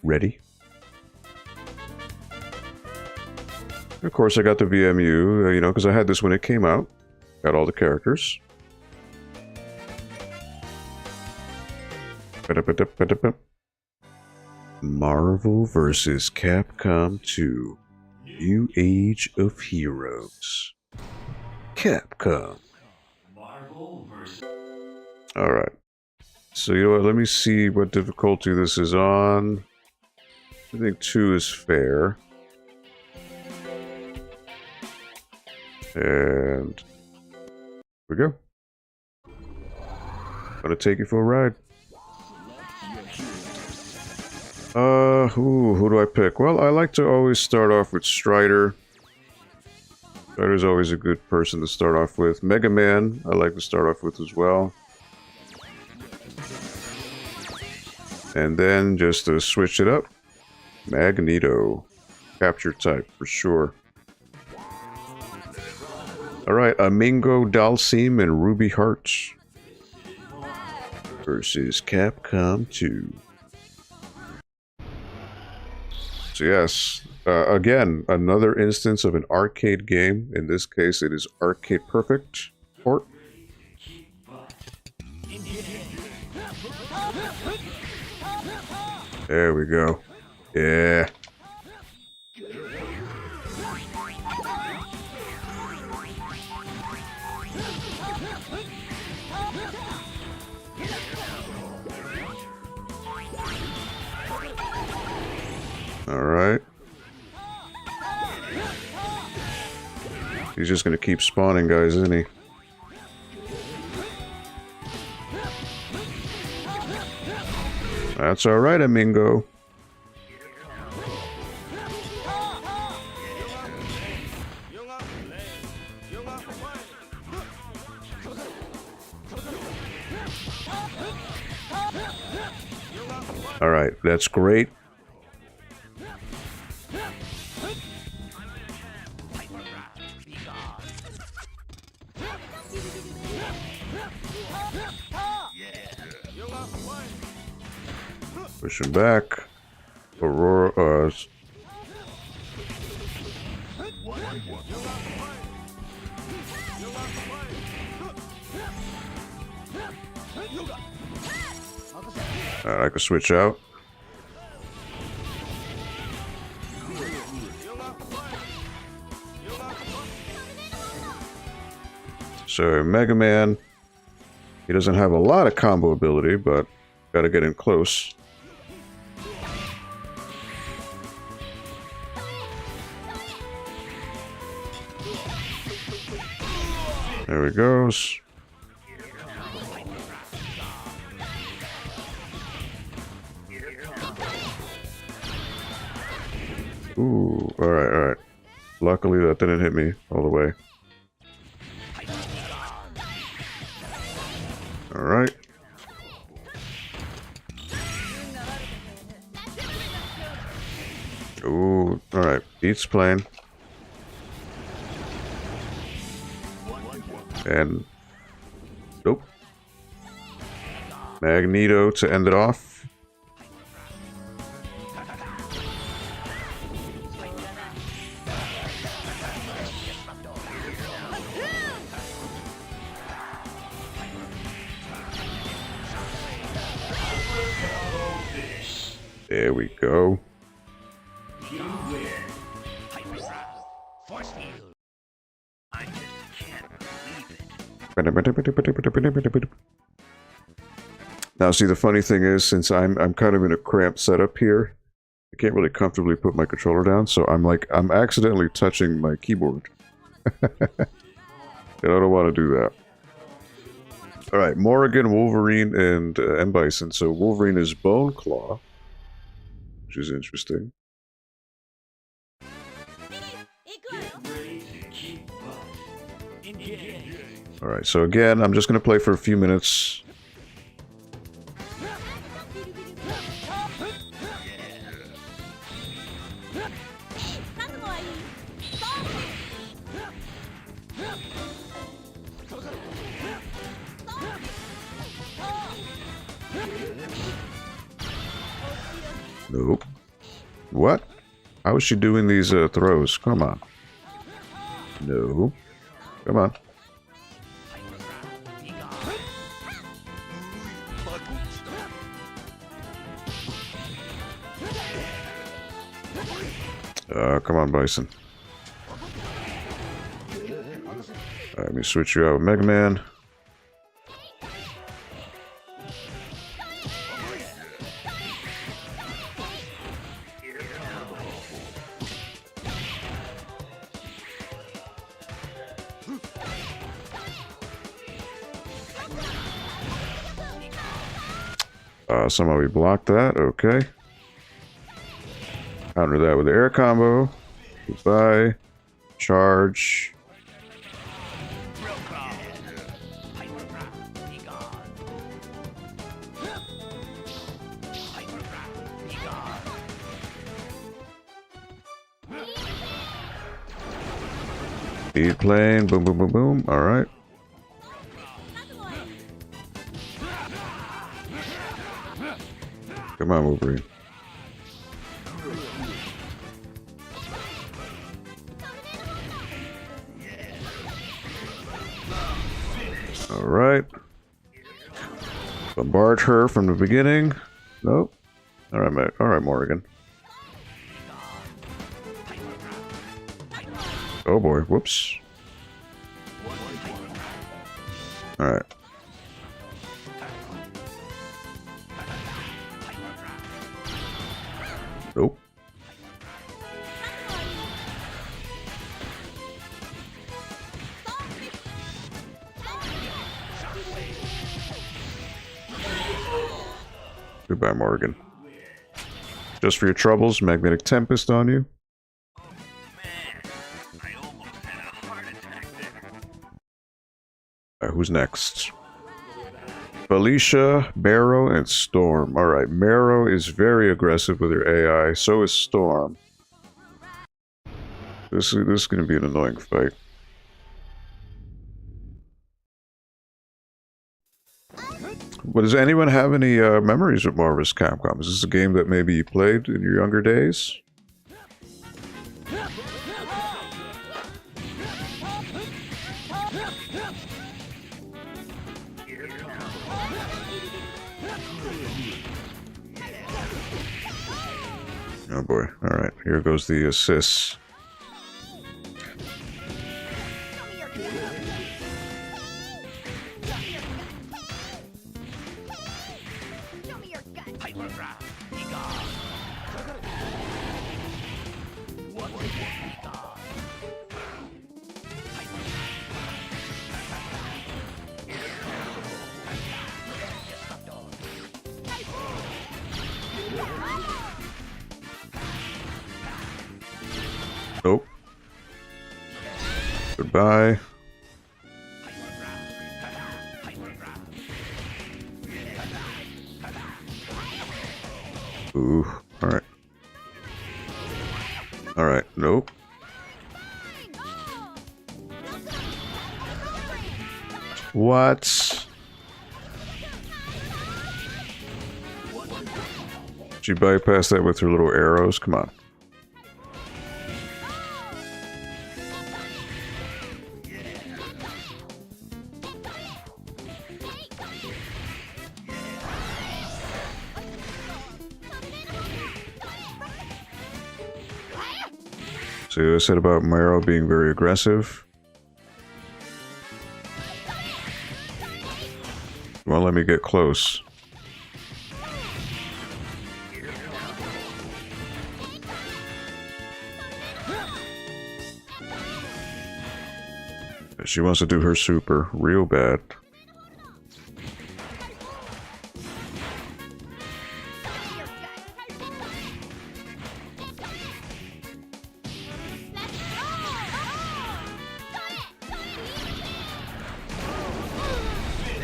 Speaker 1: Ready? Of course, I got the VMU, you know, because I had this when it came out. Got all the characters. Marvel vs. Capcom 2. New Age of Heroes. Capcom.
Speaker 6: Marvel vs.
Speaker 1: Alright. So, you know what? Let me see what difficulty this is on. I think 2 is fair. And here we go. Gonna take you for a ride. Who do I pick? Well, I like to always start off with Strider. Strider's always a good person to start off with. Mega Man, I like to start off with as well. And then, just to switch it up, Magneto. Capture type, for sure. Alright, Amingo, Dalsim, and Ruby Heart versus Capcom 2. So yes, again, another instance of an arcade game. In this case, it is Arcade Perfect port. There we go. Yeah. Alright. He's just gonna keep spawning guys, isn't he? That's alright, Amingo. Alright, that's great. Push him back. Aurora, I can switch out. So Mega Man, he doesn't have a lot of combo ability, but gotta get in close. There he goes. Ooh, alright, alright. Luckily that didn't hit me all the way. Alright. Ooh, alright. Beats plane. And nope. Magneto to end it off. There we go. Now, see, the funny thing is, since I'm kind of in a cramped setup here, I can't really comfortably put my controller down, so I'm accidentally touching my keyboard. And I don't want to do that. Alright, Morrigan, Wolverine, and M. Bison. So Wolverine is Bone Claw, which is interesting. Alright, so again, I'm just going to play for a few minutes. Nope. What? How is she doing these throws? Come on. No. Come on. Come on, Bison. Let me switch you out with Mega Man. Somehow we blocked that. Okay. Counter that with the air combo. Goodbye. Charge. Speed plane. Boom, boom, boom, boom. All right. Come on, Wolverine. All right. Bombard her from the beginning. Nope. All right, mate. All right, Morrigan. Oh boy. Whoops. All right. Nope. Goodbye, Morgan. Just for your troubles, Magnetic Tempest on you. Who's next? Felicia, Marrow, and Storm. Alright, Marrow is very aggressive with her AI, so is Storm. This is going to be an annoying fight. But does anyone have any memories of Marvel vs. Capcom? Is this a game that maybe you played in your younger days? Oh boy. Alright, here goes the assists. Nope. Goodbye. Ooh, alright. Alright, nope. What? She bypassed that with her little arrows? Come on. So I said about Marrow being very aggressive. You won't let me get close. She wants to do her super real bad.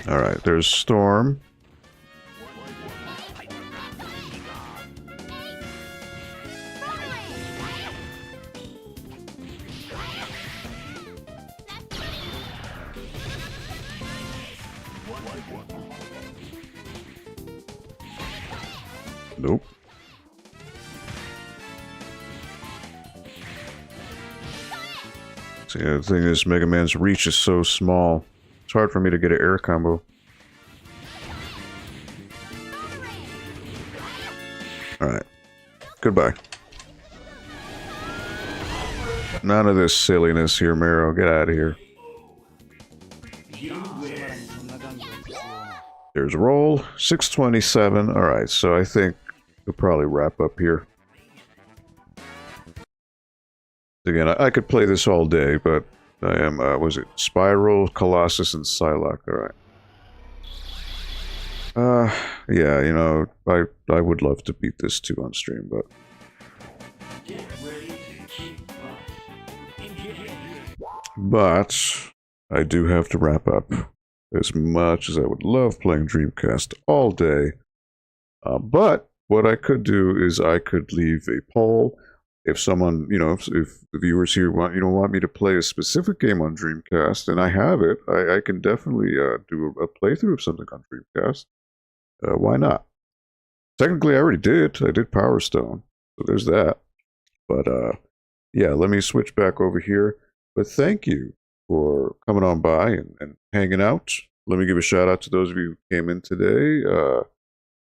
Speaker 1: Alright, there's Storm. Nope. See, the thing is, Mega Man's reach is so small. It's hard for me to get an air combo. Alright. Goodbye. None of this silliness here, Mero. Get out of here. There's roll. 627. Alright, so I think we'll probably wrap up here. Again, I could play this all day, but I am, was it Spiral, Colossus, and Psylocke? Alright. Yeah, you know, I would love to beat this too on stream, but... But, I do have to wrap up. As much as I would love playing Dreamcast all day. But, what I could do is I could leave a poll. If someone, you know, if the viewers here want me to play a specific game on Dreamcast, and I have it, I can definitely do a playthrough of something on Dreamcast. Why not? Technically, I already did. I did Power Stone, so there's that. But yeah, let me switch back over here. But thank you for coming on by and hanging out. Let me give a shout out to those of you who came in today.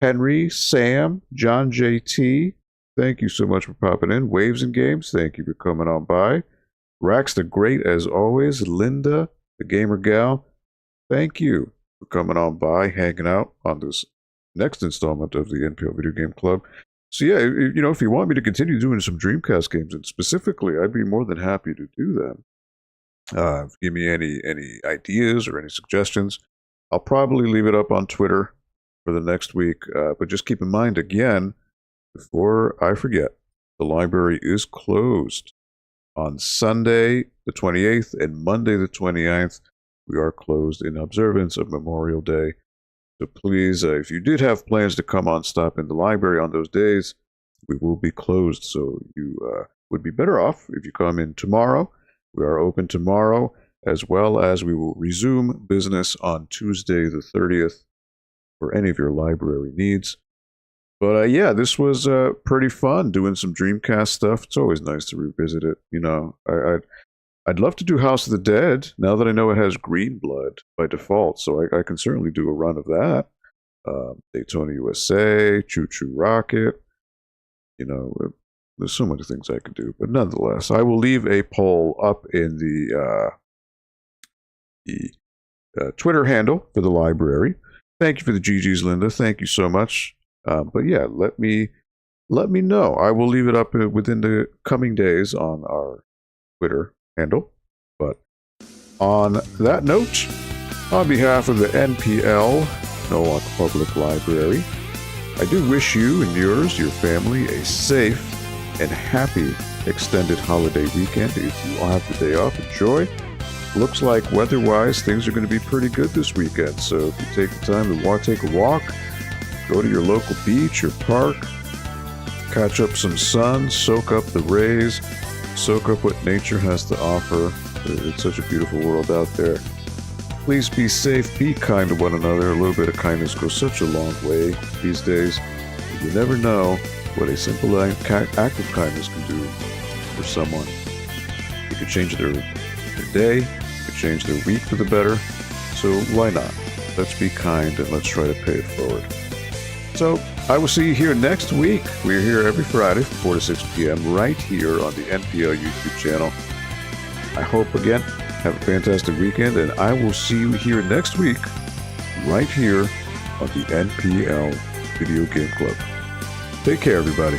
Speaker 1: Henry, Sam, John JT. Thank you so much for popping in. Waves and Games, thank you for coming on by. Rax the Great, as always. Linda, the Gamer Gal, thank you for coming on by, hanging out on this next installment of the NPL Video Game Club. So yeah, you know, if you want me to continue doing some Dreamcast games, and specifically, I'd be more than happy to do them. Give me any ideas or any suggestions. I'll probably leave it up on Twitter for the next week, but just keep in mind, again, before I forget, the library is closed on Sunday the 28th and Monday the 29th. We are closed in observance of Memorial Day. So please, if you did have plans to come on, stop in the library on those days, we will be closed. So you would be better off if you come in tomorrow. We are open tomorrow, as well as we will resume business on Tuesday the 30th for any of your library needs. But yeah, this was pretty fun doing some Dreamcast stuff. It's always nice to revisit it. You know, I'd love to do House of the Dead now that I know it has green blood by default. So I can certainly do a run of that. Daytona USA, Choo Choo Rocket. You know, there's so many things I could do. But nonetheless, I will leave a poll up in the Twitter handle for the library. Thank you for the GGs, Linda. Thank you so much. But yeah, let me know. I will leave it up within the coming days on our Twitter handle. But on that note, on behalf of the NPL, Norwalk Public Library, I do wish you and yours, your family, a safe and happy extended holiday weekend. If you have the day off, enjoy. Looks like weather-wise, things are going to be pretty good this weekend. So if you take the time to take a walk, go to your local beach or park, catch up some sun, soak up the rays, soak up what nature has to offer. It's such a beautiful world out there. Please be safe, be kind to one another. A little bit of kindness goes such a long way these days. You never know what a simple act of kindness can do for someone. It could change their day, it could change their week for the better. So why not? Let's be kind and let's try to pay it forward. So, I will see you here next week. We're here every Friday from 4 to 6 p.m. right here on the NPL YouTube channel. I hope, again, have a fantastic weekend, and I will see you here next week right here on the NPL Video Game Club. Take care, everybody.